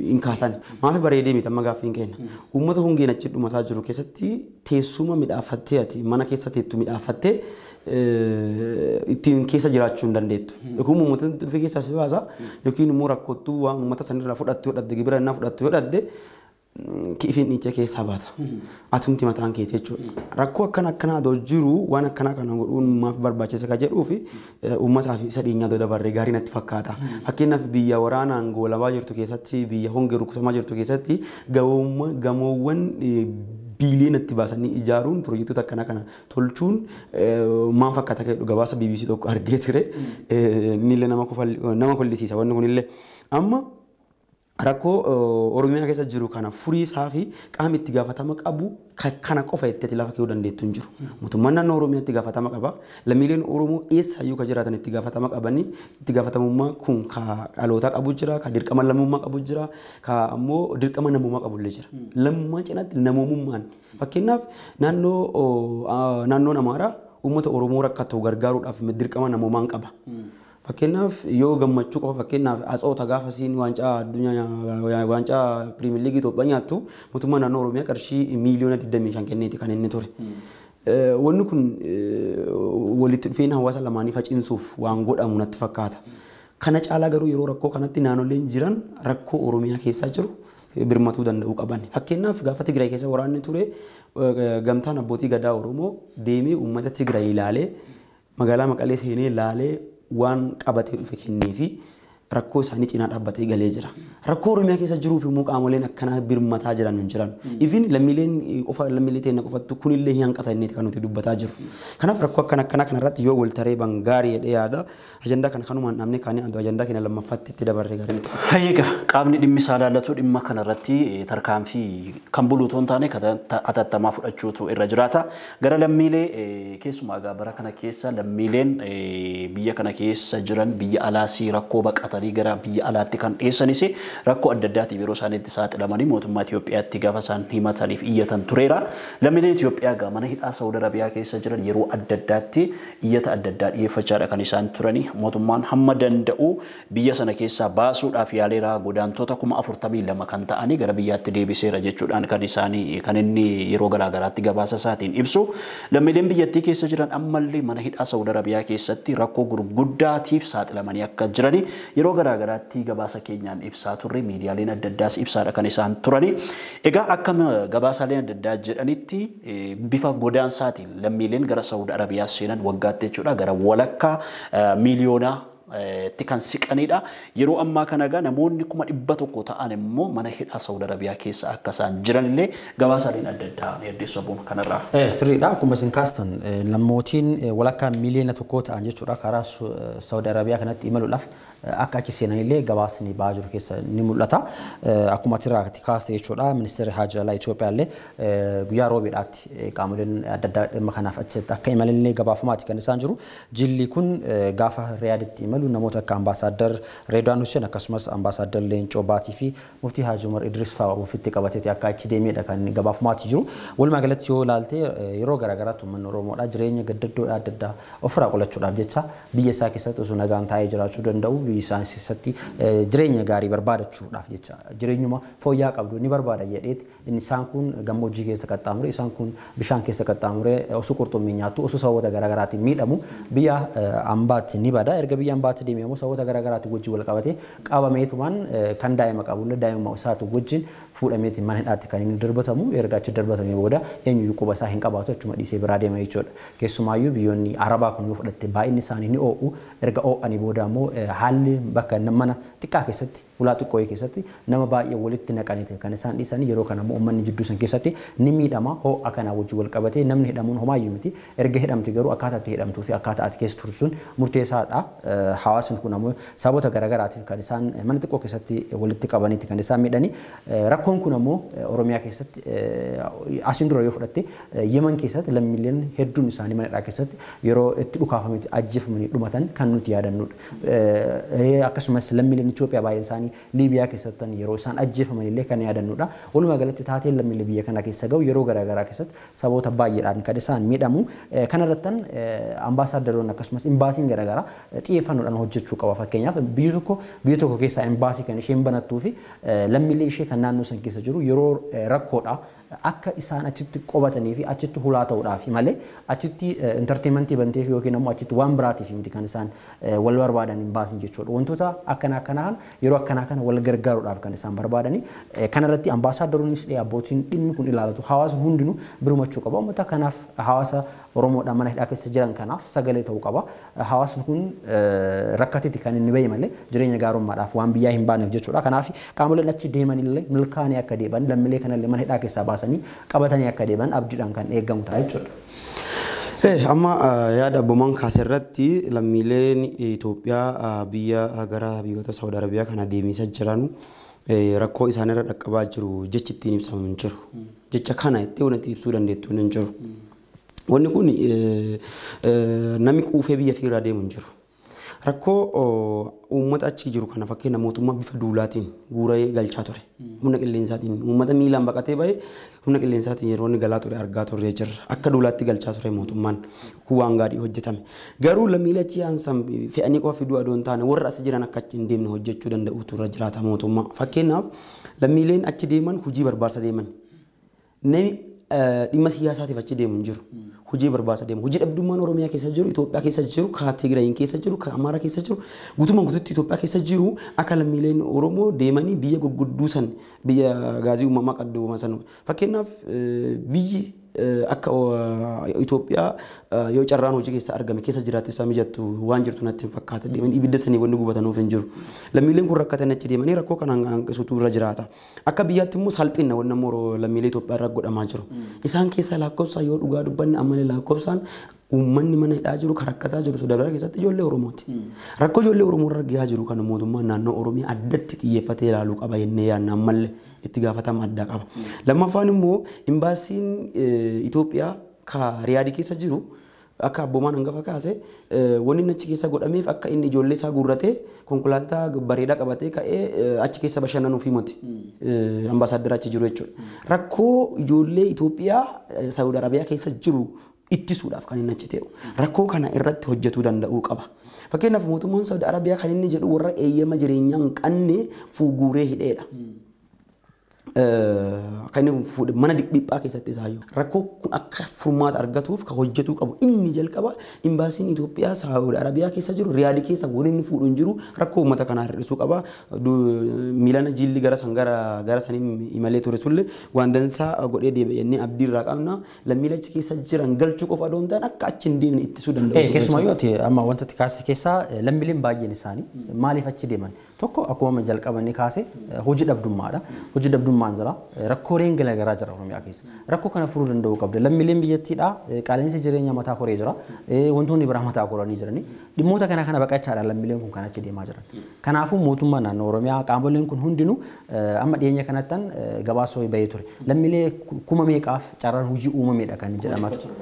hin kaasan maaf bareedee miti amma gaaffiin kenna uummata hongeen achi dhumataa jiru keessatti teessuma midhaafattee ati mana keessa teettu midhaafattee ittiin keessa jiraachuu hin dandeettu yookiin uummata dhufee keessaa si baasa yookiin immoo rakkottuu waan uummata sanirraa fudhattu yoo dhabde gibira innaa fudhattu yoo dhabde kiifin dhiicha keessaa baata. Atumti mataan keessa jechuudha. Rakkoo akkanaa adoo jiru waan akkanaa kana godhuun maaf barbaachisa ka jedhuu fi uummataaf isa dhiyeenyaa dabarree gaarii natti fakkaata. Fakkeenyaaf biyya waraanaan goolabaa jirtu keessatti biyya hongee rukutamaa jirtu keessatti gamoowwan biliyoona itti baasanii ijaaruun piroojektota akkana kana tolchuun maal fakkaata jedhu gabaasa BBC tokko argee ture. Inni nama kollisiisa wanni kunillee amma rakkoo Oromiyaa keessa jiru kana furiisaa fi qaama itti gaafatama qabu kana qofa itti lafa keewuu dandeettu hin jiru. Mootummaan naannoo Oromiyaa itti gaafatama qaba. Lammiileen Oromoo eessayyuu ka jiraatan itti gaafatama qabanii itti gaafatamummaa kun ka dhalootaa qabu jira, ka dirqama lammummaa qabu jira, ka ammoo dirqama namummaa qabullee jira. Lammummaa cinaatti namummaan fakkeenyaaf naannoon Amaaraa uummata Oromoo rakkatu gargaaruudhaaf dirqama namummaan qaba. Fakkeenyaaf yoo gammachuu qofa fakkeenyaaf Atsoota gaafa siin waancaa addunyaa waancaa Piriimiyer Liigii Itoophiyaa nyaattu mootummaa naannoo Oromiyaa qarshii miliyoona 25 kenneeti kan inni ture. Wanni kun walitti dhufeenya hawaasa lamaanii faciisuuf waan godhamu natti fakkaata. Kana caalaa garuu yeroo rakkoo kanatti naannoleen jiran rakkoo Oromiyaa keessa jiru birmatuu danda'uu qaban. Fakkeenyaaf gaafa Tigraay keessa waraanni ture gamtaan abbootii gadaa Oromoo deemee uummata Tigraay ilaalee magaalaa Maqalee seenee ilaalee waan qabatee dhufe kennee fi rakkoo isaanii cinaa dhaabbatee galee jira. Rakkoo Oromiyaa keessa jiruu fi immoo qaamoleen akkanaa birmataa jiran hin jiran. Ifin lammiileen qofa lammiilee teenya qofattu kunillee hin hanqatanneeti kan nuti dubbataa jiru. Kanaaf rakkoo akkanaa kanarratti yoo wal taree gaarii jedhee yaada ajandaa kana kanumaan dhaabnee kaanii ajandaa keenya lammaffaatti itti dabarree gaarii nuti. Hayyiga qaamni dhimmi isaa ilaallatu dhimma kanarratti tarkaanfii kan buluutu hin taane atattamaa fudhachuutu irra jiraata. Gara lammiilee keessumaa bara kana keessa lammiileen biyya kana keessa jiran biyya alaasii rakkoo baqatan gara biyya alaatti kan dhiyeessanis rakkoo adda addaatiif yeroo isaan itti saaxilamanii mootummaa Itoophiyaatti gaafa isaan himataniif iyyatan tureera. Lammiileen Itoophiyaa mana hidhaa Saawud Arabiyaa keessa jiran yeroo adda addaatti iyyata adda addaa dhiyeeffachaadha kan isaan turani. Mootummaan hamma danda'u biyya sana keessaa baasuudhaaf yaaleera godaantota 42,000 kan ta'anii gara biyyaatti deebiseera jechuudhaan kan inni yeroo garaagaraatti gabaasa isaatiin ibsu. Lammiileen biyyattii keessa jiran ammallee mana hidhaa Saawud Arabiyaa keessatti rakkoo gurguddaatiif saaxilamanii akka jirani yeroo garaagaraatti gabaasa keenyaan ibsaa turre miidiyaaleen adda addaas ibsaadha kan isaan turani. Egaa akka gabaasaaleen adda addaa jedhanitti bifa godaansaatiin lammiileen gara Saawud Arabiyaa seenan waggaatti jechuudha gara walakkaa miliyoonaa itti kan siqanidha. Yeroo ammaa kana egaa namoonni 100,000 ta'an immoo mana hidhaa Saawud Arabiyaa keessa akka isaan jiranillee gabaasaaleen adda addaa addeessu abuun kanarraa. Sirriidha akkuma isin kaastan namootni walakkaa miliyoona tokko ta'an jechuudha karaa Saawud Arabiyaa kanatti imaluudhaaf akka achi seenanillee gabaasni ba'aa jiru keessa ni mul'ata. Akkuma asirratti kaase jechuudha ministeerri Haajji Alaa Itoophiyaallee guyyaa roobiidhaatti qaamoleen adda addaa dhimma kanaaf achitti akka imalanillee gabaafamaati kan isaan jiru. Jilli kun gaafa Riyaaditti imalu namoota akka ambaasaadar Reedwaan Hussein akkasumas ambaasaadar Leencoo Baatii fi muftii Haaji Umar Idris fa'aa ofitti qabateeti akka achi deemeedha kan gabaafamaati jiru. Walumaa galatti yoo ilaalte yeroo garaagaraatti uummanni Oromoodha jireenya gaddaddoo adda addaa ofirraa qolachuudhaaf jecha biyya isaa keessatti osoo nagaan taa'ee jiraachuu danda'u biyya isaa keessatti jireenya gaarii barbaadachuudhaaf jecha jireenyuma fooyya'aa qabdu ni barbaada jedheeti inni isaan kun gammoojjii keessa qaxxaamure isaan kun bishaan keessa qaxxaamure osoo qurxummii nyaattu osoo sababoota garaagaraatiin miidhamu biyya ambaatti ni bada erga biyya ambaa biraatti deemee immoo saboota garaagaraatti wajjin wal qabatee qabameetumaan kan daa'ima qabulle daa'imummaa isaatu wajjin fuudhameeti mana hidhaatti kan inni darbatamu erga achi darbatamee booda eenyuyyuu quba isaa hin qabaatu achuma dhiisee biraa deema jechuudha. Keessumaayyuu biyyoonni Arabaa kun yoo fudhatte baay'inni isaanii ni oo'u erga oo'anii booda immoo haalli bakka mana xiqqaa keessatti ulaa xiqqoo keessatti nama baay'ee walitti naqaniiti kan isaan dhiisanii yeroo kana immoo uummanni jidduu san keessatti ni miidhama ho'a kanaa wajjin wal qabatee namni hidhamuun homaayyuu miti erga hidhamti garuu akkaataa itti hidhamtuu fi akkaataa ati keessa tursuun murteessaadha. Hawaasni kun ammoo saboota garaagaraatiif kan isaan mana xiqqoo keessatti walitti qabaniiti kan isaan miidhanii rakkoon kun ammoo Oromiyaa keessatti asiin dura yoo fudhatte Yemen keessatti lammiileen hedduun isaanii mana hidhaa keessatti yeroo itti dhukaafametti ajjeefamanii dhumatan kan nuti yaadannudha. Akkasumas lammiileen Itoophiyaa baay'een isaanii Liibiyaa keessatti yeroo isaan ajjeefaman illee kan yaadannudha. Walumaa galatti taateen lammiilee biyya kana keessa gahu yeroo garaagaraa keessatti saboota baay'eedhaan kan isaan miidhamu. Kanarrattan ambaasaaddoroonni akkasumas imbaasiin garaagaraa xiyyeeffannoodhaan hojjechuu qaba. Fakkeenyaaf biyya tokko keessaa imbaasii kan isheen banattuu fi lammiilee ishee kan naannoo san keessa jiru yeroo rakkoodha akka isaan achitti qobatanii fi achitti hulaa ta'uudhaaf malee achitti entertainmentii banteef yookiin ammoo achitti waan biraatiif miti kan isaan wal barbaadan imbaasiin jechuudha. Wantoota akkanaa yeroo akkanaa kana wal gargaaruudhaaf kan isaan barbaadanii kanarratti ambaasaaddoroonnis abbootiin dhimmi kun ilaalatu hawaasa hundinuu birmachuu qaba. Uummata kanaaf hawaasa Oromoodhaan mana hidhaa keessa jiran kanaaf sagalee ta'uu qaba. Hawaasni kun rakkateeti kan inni bahe malee jireenya gaarummaadhaaf waan biyyaa hin baaneef jechuudha. Kanaaf qaamoleen achi deemanillee milkaanii akka deeban lammiilee kanallee mana hidhaa keessaa baasanii qabatanii akka deeban abdiidhaan kan eegamu ta'a jechuudha. Amma yaada abbomaan kaasirratti lammiileen Itoophiyaa biyya gara biyyoota Saawud Arabiyaa kana deemisa jiran rakkoo isaanirra dhaqqabaa jiru jechi ittiin ibsamu hin jiru. Jecha kana itti wanti ibsuu dandeettu hin jiru. Wanni kun namni quufee biyya fiiraa deemu hin jiru. Rakkoo uummata achi jiru kana fakkeenya mootummaa bifa duulaatiin guuree galchaa ture. Humna qilleensaatiin uummata miilaan baqatee bahe humna qilleensaatiin yeroo inni galaa ture argaa turre jirra. Akka duulaatti galchaa ture mootummaan kun waan gaarii hojjetame. Garuu lammiilee achi aansan fe'anii qofa fiduu adoo hin taane warra as jiran akka achi hin deemne hojjechuu danda'utu irra jiraata mootummaa. Fakkeenyaaf lammiileen achi deeman hojii barbaasa deeman. Dhimma siyaasaatiif achi deemu hin jiru. Hojii barbaasa deemu. Hojii dhabdummaan Oromiyaa keessa jiru, Itoophiyaa keessa jiru, kan Tigraayin keessa jiru, kan Amaaraa keessa jiru, guutummaan guutuutti Itoophiyaa keessa jiru akka lammiileen Oromoo deemanii biyya gurgudduu san biyya gaazii uumamaa qaddoomaa san. Fakkeenyaaf biyyi akka Itoophiyaa yoo carraan hojii keessa argame keessa jiraate isaa mijattu waan jirtu natti hin fakkaata deemanii ibidda sanii wanni gubatanuuf hin jiru. Lammiileen kun rakkatan achi deemanii rakkoo kana hanqisuutu irra jiraata. Akka biyyaatti immoo salphina wanni ammoo lammiilee Itoophiyaa irra godhamaa jiru. Isaan keessa lakkoofsaan yoo dhugaa dubbanne ammalee lakkoofsaan uummanni mana hidhaa jiru kan rakkataa jiru Sudaan keessatti ijoollee Oromooti. Rakkoo ijoollee Oromoo irra gahaa jiru kana mootummaan naannoo Oromiyaa addatti xiyyeeffatee ilaaluu qaba jennee yaadna ammallee itti gaafatama addaa qaba. Lammaffaan immoo imbaasiin Itoophiyaa ka Riyaadii keessa jiru akka abboomaan hangafa kaase wanni achi keessa godhameef akka inni ijoollee isaa guurratee konkolaataa bareedaa qabatee ka'ee achi keessa bashannanuuf himati ambaasaaddara achi jiru jechuudha. Rakkoo ijoollee Itoophiyaa Saawud Arabiyaa keessa jiru ittisuudhaaf kan inni achi ta'u rakkoo kana irratti hojjetuu danda'uu qaba. Fakkeenyaaf mootummaan Saawud Arabiyaa kan inni jedhu warra eeyyama jireenyaa hin qabne fuuguree hidheedha. Kan mana dhiphaa keessatti isaayyuu rakkoo akka furmaata argatuuf kan hojjetuu qabu inni jalqaba imbaasiin Itoophiyaa Saawud Arabiyaa keessa jiru Riyaadii keessa waan inni fuudhu hin jiru rakkoo uummata kanaa hir'isuu qaba. Miilana jilli gara sanii imalee ture sullee waan dansaa godhee deebi'anii abdii irraa qabna lammiilee achi keessa jiran galchuu qofa adoo hin taane akka achi hin deemne ittisuu danda'u. Keessumayyuu amma wanta kaase keessaa lammiileen baay'een isaanii maaliif achi deeman tokko akkuma jalqabanii kaase hojii dhabdummaadha. Hojii dhabdummaan jira rakkooleen garaagaraa jira Oromiyaa keessa. Rakkoo kana furuu danda'uu qabda. Lammiileen biyyattiidha qaala'insi jireenyaa mataa koree jira. Wantoonni biraa mataa koranii jirani. Dhimmoota kana baqachaadha lammiileen kun kan achi deemaa jiran. Kanaafuu mootummaan naannoo Oromiyaa qaamoleen kun hundinuu amma dhiyeenya kanattan gabaasoo bahee ture. Lammiilee kuma meeqaaf carraan hojii uumameedha kan jedhamaa ture.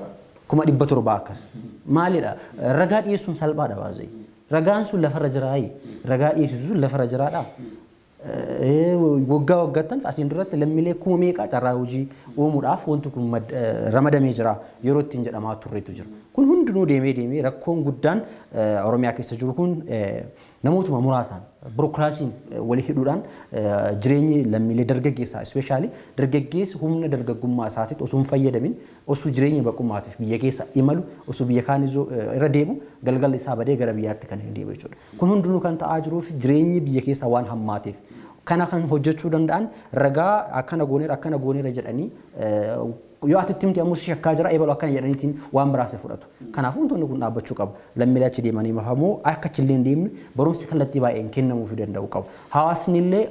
700 akkas. Maalidha? Ragaa dhiyeessuun salphaadha baay'ee. Ragaan sun lafarra jiraayi. Ragaa dhiyeessisuun sun lafarra jiraadha. Waggaa waggaattan asiin duratti lammiilee kuma meeqaa carraa hojii uumuudhaaf wanti kun ramadamee jira yeroo ittiin jedhamaa turreetu jira. Kun hundinuu deemee rakkoon guddaan Oromiyaa keessa jiru kun namootuma muraasaan birookiraasiin walii hidhuudhaan jireenyi lammiilee dargaggeessaa ispeeshaalii dargaggeessi humna dargaggummaa isaatiitti osoo hin fayyadamin osoo jireenya baqummaatiif biyya keessa imalu osoo biyya kaan irra deemu galgalli isaa badee gara biyyaatti kan hin deebi'u jechuudha. Kun hundinuu kan ta'aa jiruu fi jireenyi biyya keessaa waan hammaateef kana kan hojjechuu danda'an ragaa akkana gooneera jedhanii yoo ati timti ammoo shakkaa jira eebalu akkana jedhaniitiin waan biraase fudhatu. Kanaafuu wantoonni kun dhaabbachuu qabu. Lammiilee achi deemanii mafamoo akka achillee hin deemne barumsi kallattii baay'een kennamuufii danda'u qabu. Hawaasni illee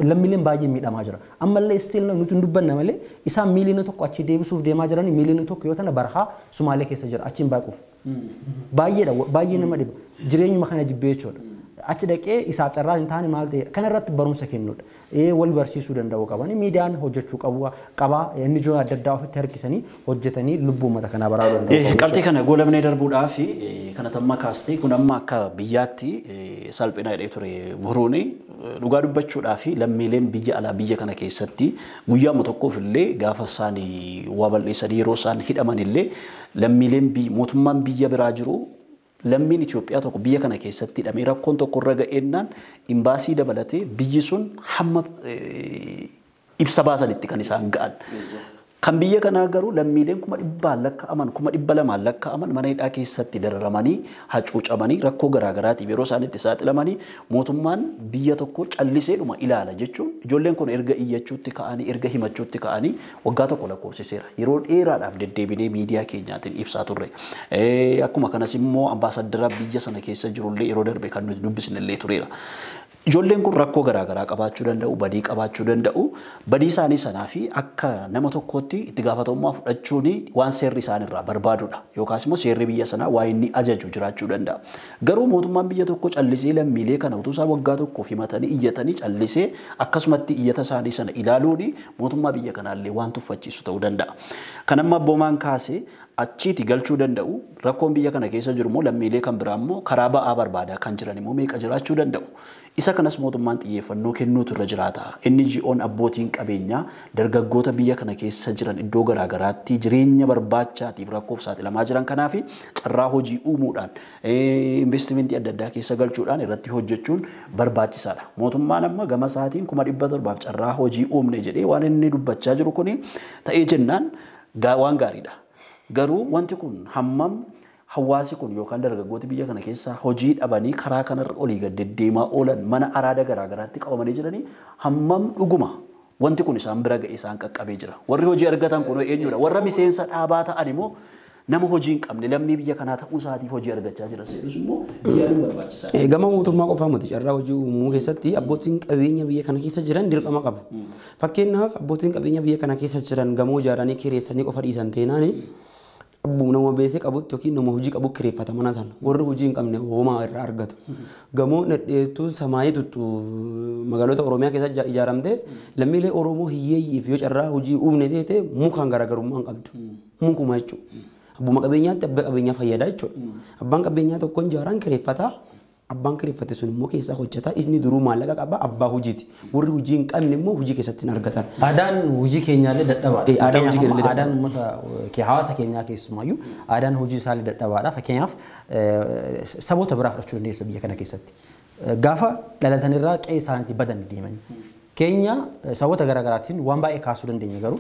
lammiileen baay'ee miidhamaa jira. Ammallee istiil nuti hin dubbanna malee isaan miiliina tokko achi deebisuuf deemaa jiranii miiliina tokko yoo tana barhaa Sumaalee keessa jira achiin baaquuf. Baay'eedha baay'ee nama dhiba. Jireenyuma kana jibbee jechuudha. Achi dhaqee isaaf carraa hin taane maal ta'e kana irratti barumsa kennuudha. Wal barsiisuu danda'u qabani miidiyaan hojjechuu qaba inni jiru adda addaa ofitti harkisanii hojjetanii lubbuu uummata kanaa baraaruu danda'u. Qabxii kana goolabnee darbuudhaaf kana tamma kaastee kun amma akka biyyaatti salphina jedhee ture buruuni dhugaa dubbachuudhaaf lammiileen biyya alaa biyya kana keessatti guyyaama tokkoof illee gaafa isaan waa bal'eessanii yeroo isaan hidhaman illee lammiileen mootummaan biyya biraa jiru lammiin Itoophiyaa tokko biyya kana keessatti hidhamee rakkoon tokko irra ga'eennaan imbaasii dabalatee biyyi sun hamma ibsa baasanitti kan isaan ga'an. Kan biyya kanaa garuu lammiileen 100 lakkaa'aman 200 lakkaa'aman mana hidhaa keessatti dararamanii hacuucamanii rakkoo garaagaraatiif yeroo isaanitti saaxilamanii mootummaan biyya tokko calliseedhuma ilaala jechuun ijoolleen kun erga iyyachuutti ka'anii erga himachuutti ka'anii waggaa tokko lakkoofsiseera yeroo dheeraadhaaf deddeebinee miidiyaa keenyaatiin ibsaa turre. Akkuma kanas immoo ambaasaddara biyya sana keessa jirullee yeroo darbe kan nuti dubbisnellee tureera. Ijoolleen kun rakkoo garaagaraa qabaachuu danda'u, badii qabaachuu danda'u. Badii isaanii sanaa fi akka nama tokkootti itti gaafatamummaa fudhachuun waan seerri isaanirraa barbaadudha. Yookaas immoo seerri biyya sanaa waa inni ajaju jiraachuu danda'a. Garuu mootummaan biyya tokko callisee lammiilee kana utuu isaan waggaa tokkoof himatanii iyyatanii callisee akkasumatti iyyata isaanii sana ilaaluun mootummaa biyya kanaallee waan tuffachiisu ta'uu danda'a. Kan amma abboomaan kaasee achiiti galchuu danda'u rakkoon biyya kana keessa jiru immoo lammiilee kan biraa immoo karaa ba'aa barbaadaa kan jiran immoo meeqa jiraachuu danda'u. Isa kanas mootummaan xiyyeeffannoo kennuutu irra jiraata. NGO'n abbootiin qabeenyaa dargaggoota biyya kana keessa jiran iddoo garaagaraatti jireenya barbaachaatiif rakkoof saaxilamaa jiran kanaaf carraa hojii uumuudhaan investimentii adda addaa keessa galchuudhaan irratti hojjechuun barbaachisaadha. Mootummaan amma gama isaatiin 700 carraa hojii uumne jedhee waan inni dubbachaa jiru kuni ta'ee jennaan waan gaariidha. Garuu wanti kun hammam hawaasi kun yookaan dargaggooti biyya kana keessa hojii dhabanii karaa kanarra olii gad deddeemaa oolan mana araada garaagaraatti qabamanii jiranii hammam dhuguma wanti kun isaan bira ga'ee isaan qaqqabee jira. Warri hojii argatan kun eenyudha? Warra miseensa dhaabaa ta'an immoo nama hojii hin qabne lammii biyya kanaa ta'uu isaatiif hojii argachaa jiran seerus immoo yaaduun barbaachisaadha. Gama mootummaa qofaa miti carraa hojii uumuu keessatti abbootiin qabeenya biyya kana keessa jiran dirqama qabu. Fakkeenyaaf abbootiin qabeenya biyya kana keessa jiran gamoo ijaaranii kireessanii qofa dhiisan teenaani nama beesee qabutti yookiin nama hojii qabu kireeffata mana sana warri hojii hin qabne homaa irraa argatu. Gamoo dhedheetu samaayii tuttu magaalota Oromiyaa keessa ijaaramte lammiilee Oromoo hiyyeeyyiif yoo carraa hojii uumne teete mukaan garaagarummaa hin qabdu. Mukuma jechuudha. Abbuma qabeenyaatti abbaa qabeenyaa fayyadaa jechuudha. Abbaan qabeenyaa tokkoon ijaaraan kireeffata. Abbaan kireeffate sun immoo keessaa hojjeta. Isni duruu maallaqa qaba abbaa hojiiti. Warri hojii hin qabne immoo hojii keessatti hin argatan. Aadaan hojii keenyaallee dadhabaadha. Aadaan hojii keenyaallee aadaan uummata hawaasa keenyaa keessumaayyuu aadaan hojii isaallee dadhabaadha. Fakkeenyaaf saboota biraa fudhachuu dandeessa biyya kana keessatti. Gaafa dhalatanirraa qe'ee isaaniitti badan deemanii. Keenya saboota garaagaraatiin waan baay'ee kaasuu dandeenya garuu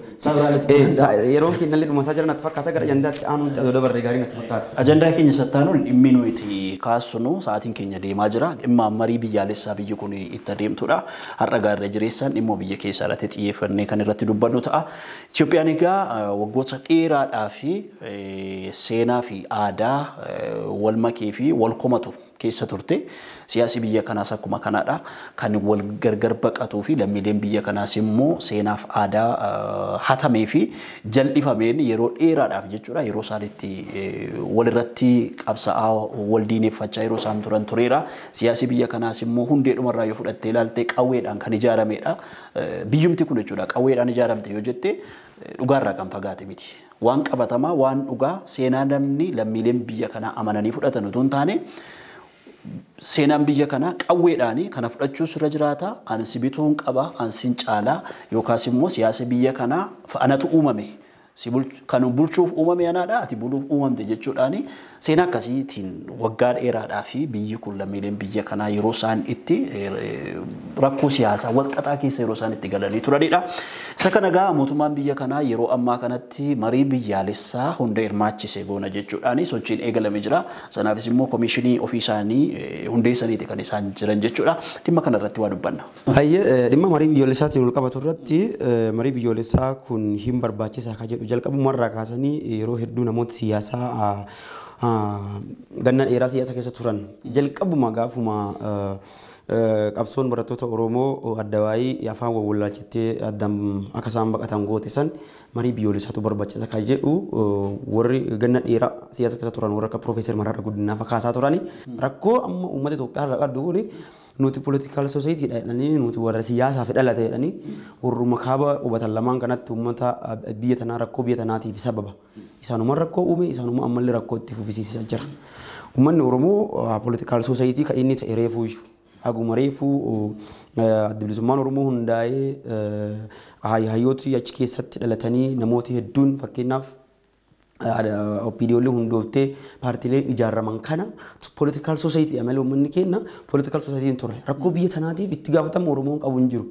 yeroo keenyallee dhumataa jiran natti fakkaata gara ajandaatti aanuun ta'uu dabarree gaarii natti fakkaata. Ajandaa keenya sattaanuu dhimmi nuti kaasnu sa'aatiin keenya deemaa jira. Dhimma marii biyyaalessaa biyyi kun itti adeemtudha. Har'a gaarree jireessaan dhimma biyya keessaa irratti xiyyeeffannee kan irratti dubbannu ta'a. Itoophiyaan egaa waggoota dheeraadhaa fi seenaa fi aadaa wal makee fi wal komatu keessa turte. Siyaasi biyya kanaas akkuma kanaadha. Kan wal gargar baqatuu fi lammiileen biyya kanaas immoo seenaaf aadaa hatamee fi jal'ifameen yeroo dheeraadhaaf jechuudha. Yeroo isaanitti walirratti qabsa'aa wal diineffachaa yeroo isaan turan tureera. Siyaasi biyya kanaas immoo hundeedhumarraa yoo fudhattee ilaalte qawweedhaan kan ijaaramedha. Biyyumti kun jechuudha qawweedhaan ijaaramte yoo jette dhugaarraa kan fagaate miti. Waan qabatamaa waan dhugaa seenaa namni lammiileen biyya kanaa amananii fudhatan utuu hin taane seenaan biyya kanaa qawweedhaanii kana fudhachuu irra jiraata. Ansi bituun qaba, ansiin caalaa yookaas immoo siyaasa biyya kanaa anatu uumame kan bulchuuf uumame anaadha ati buluuf uumamte jechuudhaani seenaa akkasiitiin waggaa dheeraadhaa fi biyyi kun lammiileen biyya kanaa yeroo isaan itti rakkoo siyaasaa walxaxaa keessa yeroo isaan itti galanii turanidha. Isa kana gaa mootummaan biyya kanaa yeroo ammaa kanatti marii biyyaalessaa hunda hirmaachise goona jechuudhaani sochiin eegalamee jira. Sanaafis immoo komishinii ofii isaanii hundeessaniiti kan isaan jiran jechuudha. Dhimma kana irratti waa dubbanna. Dhimma marii biyyoolessaatiin wal qabatu irratti marii biyyoolessaa kun hin barbaachisaa kan jedhu jalqabumarraa kaasanii yeroo hedduu namoota siyaasaa ganna dheeraa siyaasa keessa turan jalqabuma gaafuma qabsoon barattoota Oromoo addawaayii afaan wawwallaalchittee addam akka isaan baqatan goote san marii biyyoolessaatu barbaachisa kan jedhu warri ganna dheeraa siyaasa keessa turan warra akka Profeesar Mararaa Guddinaa fakkaasaa turani rakkoo amma uummata Itoophiyaa irraa qabdu kuni nuti political society jedhanii nuti warra siyaasaaf dhalate jedhanii warruma kaaba hubatan lamaan kanatti uummata biyya tanaa rakkoo biyya tanaatiif sababa isaanuma rakkoo uume isaanuma ammallee rakkoo itti fufisiisaa jira. Uummanni Oromoo political society kan inni ta'e reefuu haguma reefuu adda bilisummaan Oromoo hundaa'ee hayyooti achi keessatti dhalatanii namooti hedduun fakkeenyaaf opiniyoonni hundooftee paartiileen ijaaraman kana political society amalee uummanni kenna political society hin turre rakkoo biyya tanaatiif itti gaafatama Oromoon qabu hin jiru.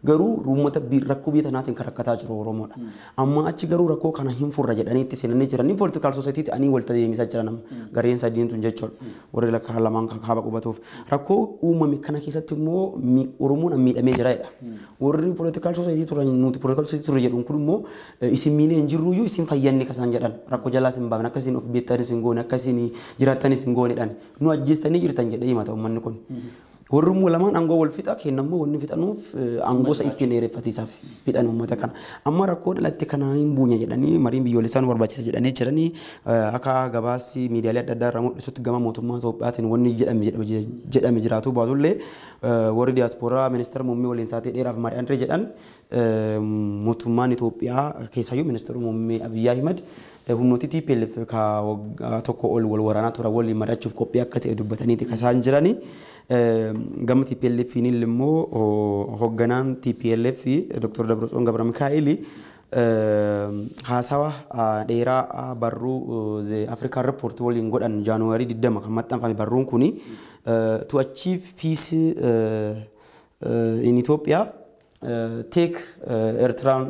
Garuu uummata rakkoo biyya tanaatiin kan rakkataa jiru Oromoodha. Amma achi garuu rakkoo kana hin furra jedhanii itti seenanii jiranii political society ta'anii wal deemisaa jiran gareen sadiin tun jechuudha. Warri lakkaa lamaan kaaba qubatuuf rakkoo uumame kana keessatti immoo Oromoon miidhamee jira jedha. Warri political society turan nuti political society turre jedhuun kun immoo isin miinee hin jirruyyuu isin fayyanne kasaan jedhan. Rakkoo jalaa sin baafne akkasiin of beektanis hin goone akkasiin jiraattanis hin goonedhaan nu ajjeestanii jirtan jedhee himata uummanni kun. Warrummoo lamaan aangoo wal fixa kennammoo wanni fixanuuf aangoosa ittiin dheereffatiisaaf fixan uummata kana. Amma rakkoo dhalatti kana hin buunya jedhanii mariin biyyoolessaa nu barbaachisa jedhanii jiranii akka gabaasii miidiyaalee adda addaa irraa mul'isutti gama mootummaa Itoophiyaatiin wanni jedhame jiraatu baatullee warri diyaaspooraa ministeera muummee waliin saatee dheeraaf mari'anirra jedhan mootummaan Itoophiyaa keessaayyuu ministeera muummee Abiyyi Ahimad humnooti TPLF ka tokko ol wal waraanaa tura waliin mari'achuuf qophii akka ta'e dubbataniiti kasaan jiranii. Gama TPLF immoo hoogganaan TPLF Dr. Dabrason Gabra Mikaa'el haasawa dheeraa barruu African Report waliin godhan Jaanuwaarii 20 kan maxxanfame barruun kuni to achieve peace in Ethiopia take Eritrean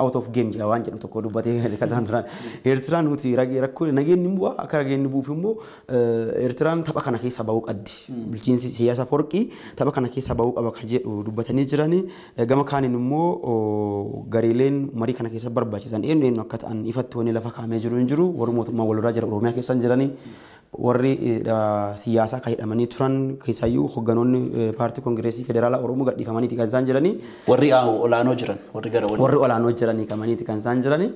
out of game waan jedhu tokko dubbatee kasaan turan Eritrean nuti rakkoo nageenyi bu'a akka nageenyi bu'uuf immoo Eritrean tapha kana keessa ba'uu qabdi bulchiinsi siyaasa forqii tapha kana keessa ba'uu qaba kan jedhu dubbatanii jiranii gama kaaniin immoo gareeleen marii kana keessa barbaachisan eenyu akka ta'an ifatti wanni lafa kaamee jiru hin jiru warri mootummaa walirraa jira Oromiyaa keessa jiranii warri siyaasaa kan hidhamanii turan keessaayyuu hogganoonni paartii kongireesii federaalaa Oromoo gadhiifamaniiti kan isaan jiranii warri olaanoo jiran warri olaanoo jiranii kamaniiti kan isaan jiranii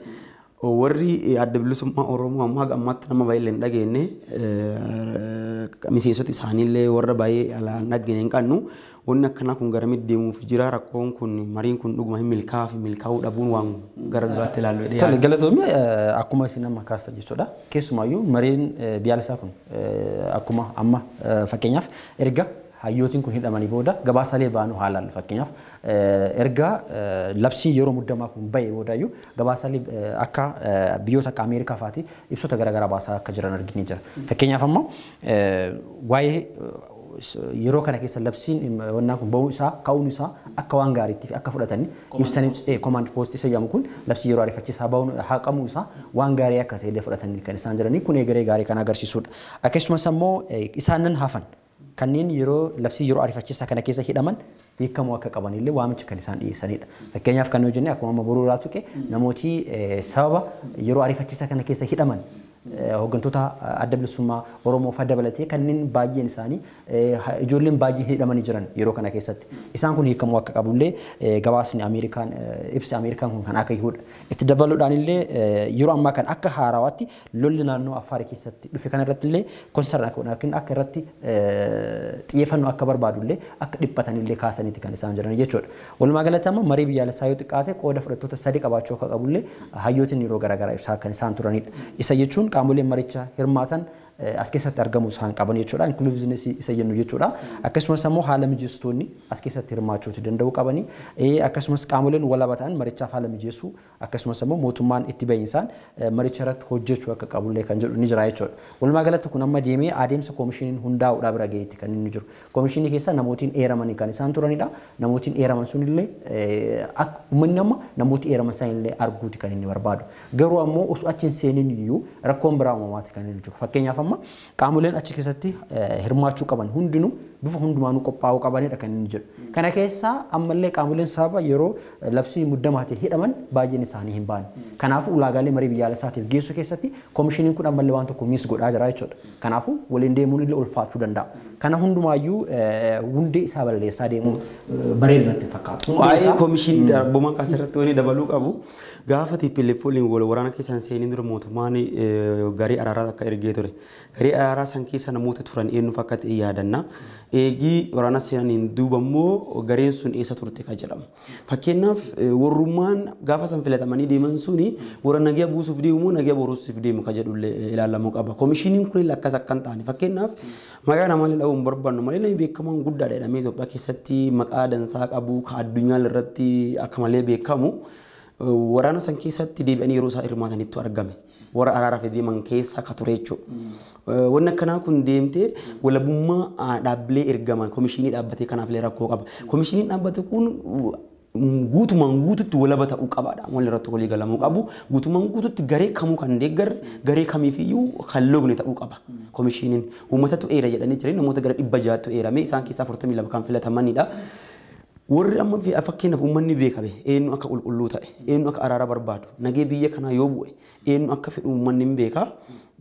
warri adda bilisummaa Oromoo amma ammatti nama baay'ee hin dhageenye miseensota isaaniillee warra baay'ee alaan dhageenye hin qabnu wanni akkanaa kun garamitti deemuuf jira rakkoon kun mariin kun dhuguma hin milkaa'uu dhabuun waan gara duraatti ilaallu jedhee yaada. Galatoomii akkuma isin amma kaastan jechuudha. Keessumaayyuu mariin biyyoolessaa kun akkuma amma fakkeenyaaf erga hayyootiin kun hidhamanii booda gabaasaalee baanu haalaan fakkeenyaaf erga labsii yeroo muddamaa kun bahe boodaayyuu gabaasaalee akka biyyoota akka Ameerikaa fa'aati ibsota garaagaraa baasaa akka jiran arginee jira. Fakkeenyaaf amma waa'ee yeroo kana keessa labsiin wannaan kun bahuu isaa ka'uun isaa akka waan gaariitti akka fudhatanii ibsanii command post isa jedhamu kun labsii yeroo ariifachiisaa bahuun haqamuu isaa waan gaarii akka ta'e fudhatanii kan isaan jiranii kun egeree gaarii kan agarsiisudha. Akkasumas immoo isaanan hafan kanneen yeroo labsii yeroo ariifachiisaa kana keessa hidhaman hiikamuu akka qabanillee waamicha kan isaan dhiyeessanidha. Fakkeenyaaf kan hojjenne akkuma amma boruu irraa tuqe namooti sababa yeroo ariifachiisaa kana keessa hidhaman hooggantoota adda bilisummaa Oromoo fa dabalatee kanneen baay'een isaanii ijoolleen baay'ee hidhamanii jiran yeroo kana keessatti isaan kun hiikamuu akka qabullee gabaasni Ameerikaan ibsa Ameerikaan kun kan akka hihudha. Itti dabaluudhaan illee yeroo ammaa kan akka haarawaatti lolli naannoo Affaar keessatti dhufe kana irratti illee konsarn akka irratti xiyyeeffannoo akka barbaadullee akka dhiphatanillee kaasaniiti kan isaan jiran jechuudha. Walumaa galatti amma marii biyyaalessaa yoo xiqqaate qooda fudhattoota sadii qabaachuu akka qabullee hayyootiin yeroo garaagaraa ibsaa kan isaan turanidha. Isa jechuun qaamoleen maricha hirmaatan as keessatti argamu isaan qaban jechuudha. Inclusiveness isa jennu jechuudha. Akkasumas immoo haala mijeessitoonni as keessatti hirmaachuu danda'u qabani. Akkasumas qaamoleen walaba ta'an marichaaf haala mijeessuu akkasumas immoo mootummaan itti bahiinsaan maricha irratti hojjechuu akka qabullee kan jedhu ni jira jechuudha. Walumaa galatti kun amma deemee adeemsa koomishiniin hundaa'uudha bira gaheetti kan inni jiru. Koomishinii keessa namootiin eeramanii kan isaan turanidha. Namootiin eeraman sunillee uummanni amma namooti eeraman sanillee arguuti kan inni barbaadu. Garuu ammoo osoo achiin seeniin iyyuu rakkoon biraa uumamaati kan inni jiru. Fakkeenyaaf amma qaamoleen achi keessatti hirmaachuu qaban hundinuu bifa hundumaanuu qophaa'uu qabanidha kan inni jedhu. Kana keessaa ammallee qaamoleen sababa yeroo labsii muddamaatiin hidhaman baay'een isaanii hin baane. Kanaafuu ulaagaalee marii biyyaalessaatiif geessu keessatti koomishiniin kun ammallee waan tokko miis godhaa jira jechuudha. Kanaafuu waliin deemuun illee ulfaachuu danda'a. Kana hundumaayyuu hundee isaa balleessaa deemuun bareedinatti fakkaatu. Waa'ee koomishinii darboman asirratti wani dabaluu qabu. Gaafa TPLF waliin wal waraana keessan seenii dura mootummaan garii araaraa akka ergee ture. Garii araaraa san keessa namoota turan eenyu akka ta'e yaadanna. Eegii waraana seenaniin duuba immoo gareen sun eessa turte ka jedhama. Fakkeenyaaf warrummaan gaafa san filatamanii deeman suni warra nagaa buusuuf deemu nagaa boruusuuf deemu ka jedhullee ilaalamuu qaba. Koomishiniin kun akkas akkan ta'ani. Fakkeenyaaf maqaa namaa dhabuun barbaannu malee namni beekamaan guddaadha jedhamee Itoophiyaa keessatti maqaa dansaa qabu ka addunyaa irratti akka malee beekamu waraana san keessatti deebi'anii yeroo isaa hirmaatanitti argame. Warra araaraaf deeman keessa ka ture jechuudha. Wanni akkanaa kun deemtee walabummaa dhaabbilee ergaman koomishinii dhaabbatee kanaaf illee rakkoo qaba. Koomishiniin dhaabbate kun guutumaan guututti walaba ta'uu qabaadha. Walii irratti walii galamuu qabu. Guutumaan guututti garee kamuu kan deeggarre garee kamiifiyyuu kan logne ta'uu qaba. Koomishiniin uummatatu eera jedhanii jiran namoota gara 600tu eerame isaan keessaa 42 kan filatamanidha. Warri amma fakkeenyaaf uummanni beekame eenyu akka qulqulluu ta'e eenyu akka araara barbaadu nagee biyya kanaa yoo bu'e eenyu akka fedhu uummanni hin beeka.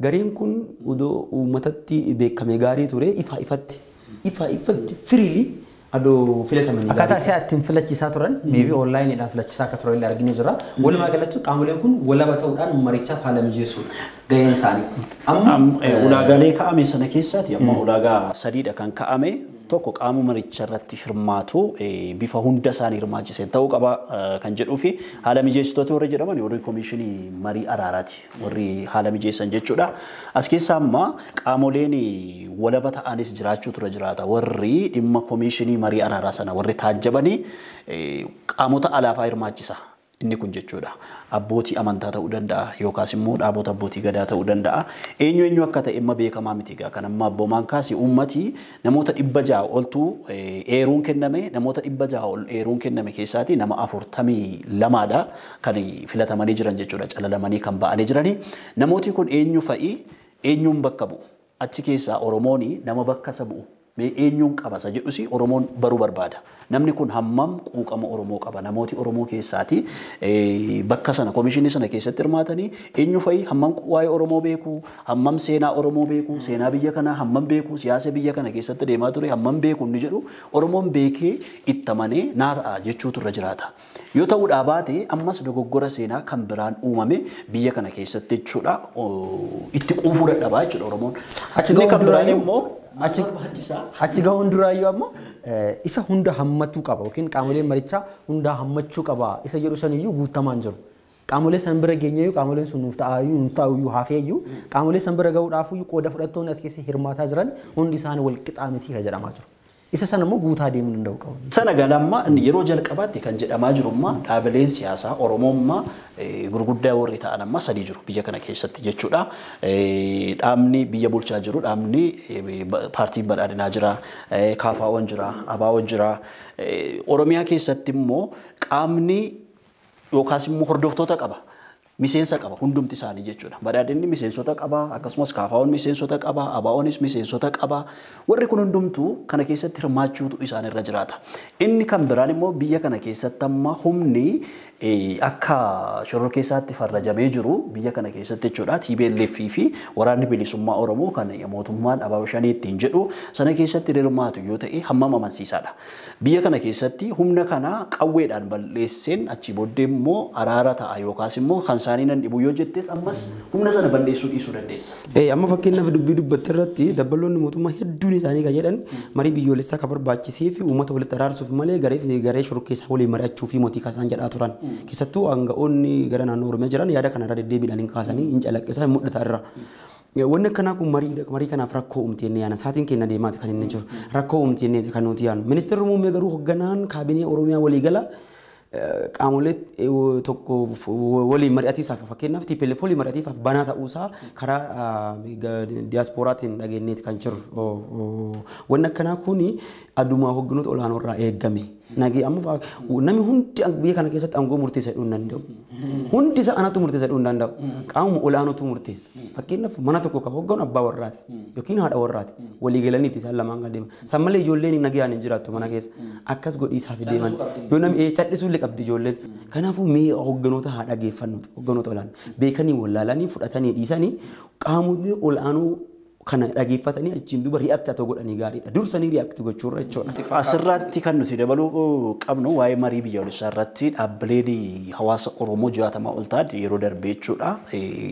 Gareen kun odoo uummatatti beekame gaarii ture ifa ifatti firiili adoo filatamanii. Akkaataa isaa ittiin filachiisaa turan maybe onlaayiniidhaan filachiisaa akka turan illee arginee jira. Walumaa galatti qaamoleen kun walaba ta'uudhaan marichaaf haala mijeessuudha gaheen isaanii. Amma ulaagaalee kaa'ame sana keessaati amma ulaagaa sadiidha kan kaa'ame. Tokko qaama maricha irratti hirmaatu bifa hunda isaanii hirmaachisee ta'uu qaba kan jedhuu fi haala mijeessitoota warri jedhaman warri koomishinii marii araaraati warri haala mijeessan jechuudha. As keessaa amma qaamoleen walaba ta'anis jiraachuu tura jiraata warri dhimma koomishinii marii araaraa sana warri taajjabanii qaamota alaafaa hirmaachisa. Inni kun jechuudha. Abbootii amantaa ta'uu danda'a yookaas immoo dhaabota abbootii gadaa ta'uu danda'a. Eenyu akka ta'e imma beekamaa miti gaa kan amma abboomaan kaasee uummati namoota 600 oltu eeruun kenname namoota 600 ol eeruun kenname keessaati nama 42dha kan filatamanii jiran jechuudha calalamanii kan ba'anii jirani. Namooti kun eenyu fa'i eenyuun bakka bu'u achi keessaa Oromooni nama bakka isa bu'u. Eenyuun qabasa jedhusi Oromoon baruu barbaada. Namni kun hammam quuqama Oromoo qaba. Namooti Oromoo keessaati bakka sana koomishinii sana keessatti hirmaatanii eenyu fa'i hammam waa'ee Oromoo beeku, hammam seenaa Oromoo beeku, seenaa biyya kanaa hammam beeku, siyaasa biyya kana keessatti deemaa ture hammam beeku inni jedhu Oromoon beekee itti amanee naa ta'a jechuutu irra jiraata. Yoo ta'uudhaa baate ammas dogoggora seenaa kan biraan uumame biyya kana keessatti jechuudha itti quufuu dadhabaa jechuudha Oromoon. Inni kan biraan immoo achi gahuun duraayyuu ammoo isa hunda hammachuu qaba yookiin qaamoleen marichaa hunda hammachuu qaba isa jedhu saniyyuu guutamaan jiru. Qaamolee san bira geenyeeyyuu qaamoleen sun nuuf ta'ayyuu hafeeyyuu qaamolee san bira gahuudhaafuyyuu qooda fudhattoonni as keessa hirmaataa jiran hundi isaanii wal qixaa miti kan jedhamaa jiru. Isa sana immoo guutaa deemuu danda'u qabu. Sana galamma yeroo jalqabaatti kan jedhamaa jiru immoo dhaabileen siyaasaa Oromoommaa gurguddaa warri ta'an amma sadii jiru biyya kana keessatti jechuudha. Dhaabni biyya bulchaa jiru dhaabni paartiin badhaadhinaa jira, KFO'n jira, ABO'n jira. Oromiyaa keessatti immoo qaamni yookaas immoo hordoftoota qaba. Miseensa qaba hundumti isaanii jechuudha. Badhaadhinni miseensota qaba akkasumas KFO'n miseensota qaba ABO'nis miseensota qaba. Warri kun hundumtuu kana keessatti hirmaachuutu isaan irra jiraata. Inni kan biraan immoo biyya kana keessatti amma humni akka shoror keessaatti farrajamee jiru biyya kana keessatti jechuudha. TPLF fi waraanni bilisummaa Oromoo kan mootummaan ABO shanii ittiin jedhu sana keessatti hirmaatu yoo ta'e hammam amansiisaadha. Biyya kana keessatti humna kana qawweedhaan balleesseen achi booddee immoo araara ta'a yookaas immoo kan isaanii nan dhibu yoo jettees ammas humna sana balleessuu dhiisuu dandeessa. Amma fakkeenyaaf dubbii dubbatti irratti dabballoonni mootummaa hedduun isaanii kan jedhan marii biyyoolessaa kan barbaachisee fi uummata walitti araarsuuf malee garee shororkeessaa waliin mari'achuu fi mootii kaasaan jedhaa turan. Keessattuu aanga'oonni gara naannoo Oromiyaa jiran yaada kanarra deddeebiidhaan hin kaasanii hin calaqqisaa hin mul'ata irra. Wanni akkanaa kun marii kanaaf rakkoo uumtee inni yaana sa'aatiin keenya deemaati kan inni jiru rakkoo uumtee inni kan nuti yaanu ministeerri muummee garuu hoogganaan kaabinee Oromiyaa waliigala qaamolee tokko waliin mari'atiisaaf fakkeenyaaf TPLF waliin mari'atiifaaf banaa ta'uusaa karaa diiyaasporaatiin dhageenyeeti kan jiru wanni akkanaa kun adumaa hoogganoota olaanoo irraa eegame. Nagi amma namni hundi biyya kana keessatti aangoo murteessa jedhuu hin danda'u. Hundi isaa anatu murteessa jedhuu hin danda'u. Qaamuma olaanootu murteessa. Fakkeenyaaf mana tokko kan hoogganu abbaa warraati yookiin haadha warraati. Walii galaniiti isaan lamaan kan deeman. San malee ijoolleen nagaan hin jiraattu mana keessa. Akkas godhiisaaf deeman. Yoo namni callisuu illee qabdi ijoolleen. Kanaafuu mee hoogganoota haa dhaggeeffannuutu hoogganoota olaanoo. Beekanii wallaalanii fudhatanii dhiisanii qaamonni olaanoo kana dhaggeeffatanii achiin duuba ri'aaktii haa ta'u godhanii gaariidha. Dursanii ri'aaktii gochuurra jechuudha. Asirratti kan nuti dabaluu qabnu waa'ee marii biyyoolessaa irratti dhaabbileen hawaasa Oromoo 60 ol ta'an yeroo darbee jechuudha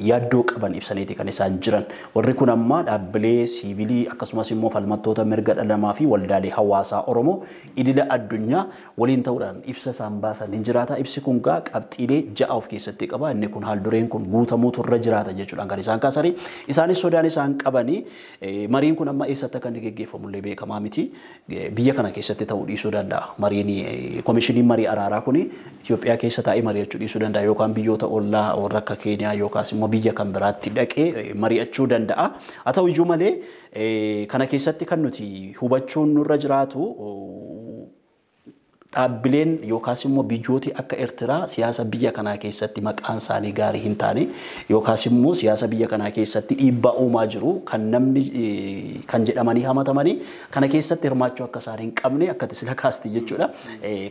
yaaddoo qaban ibsaniiti kan isaan jiran. Warri kun amma dhaabbilee siivilii akkasumas immoo falmattoota mirga dhala namaa fi waldaalee hawaasaa Oromoo idila addunyaa waliin ta'uudhaan ibsa isaan baasan hin jiraata. Ibsi kun gaa qabxiilee 6 of keessatti qaba. Inni kun haaldureen kun guutamuutu irra jiraata jechuudha kan isaan kaasanii. Isaanis sodaan isaan qabanii mariin kun amma eessatti akka inni geggeeffamullee beekamaa miti. Biyya kana keessatti ta'uu dhiisuu danda'a. Mariin koomishiniin marii araaraa kun Itoophiyaa keessa taa'ee mari'achuu dhiisuu danda'a yookaan biyyoota ollaa warra akka Keeniyaa yookaas immoo biyya kan biraatti dhaqee mari'achuu danda'a. Haa ta'u iyyuu malee kana keessatti kan nuti hubachuun nurra jiraatu dhaabbileen yookaas immoo biyyooti akka Eertiraa siyaasa biyya kanaa keessatti maqaan isaanii gaarii hin taane yookaas immoo siyaasa biyya kanaa keessatti dhiibbaa uumaa jiru kan namni kan jedhamanii hamatamanii kana keessatti hirmaachuu akka isaan hin qabne akka tisila kaasti jechuudha.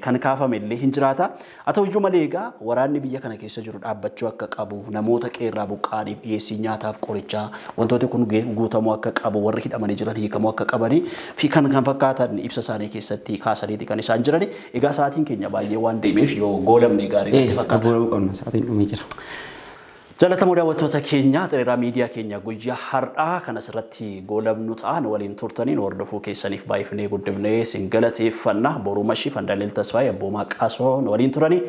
Kan kaafame illee hin jiraata. Haa ta'u iyyuu malee egaa waraanni biyya kana keessa jiru dhaabbachuu akka qabu namoota qeerraa buqqaaniif dhiyeessii nyaataaf qorichaa wantooti kun guutamuu akka qabu warri hidhamanii jiran hiikamuu akka qabanii fi kan fakkaatan ibsa isaanii keessatti kaasaniiti kan isaan jirani. Egaa sa'aatiin keenya baay'ee waan deemeef yoo goolabne gaarii natti fakkaata. Sa'aatiin dhumee jira. Jaalatamoo daawwattoota keenya xiriiraa miidiyaa keenya guyyaa har'aa kan asirratti goolabnu ta'an waliin turtaniin hordofuu keessaniif baay'ifnee guddifnee isin galateeffanna. Boruu Mashii Fandaaleel Tasfaayee Abboomaa Qaasoo waliin turanii.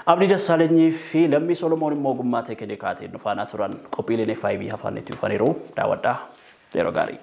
Abdii Dassaalanyii fi Lammii Solomoon immoo ogummaa teeknikaatiin nu faana turan qophiileen FIB afaan itti dhufaniiru daawwadhaa yeroo gaarii.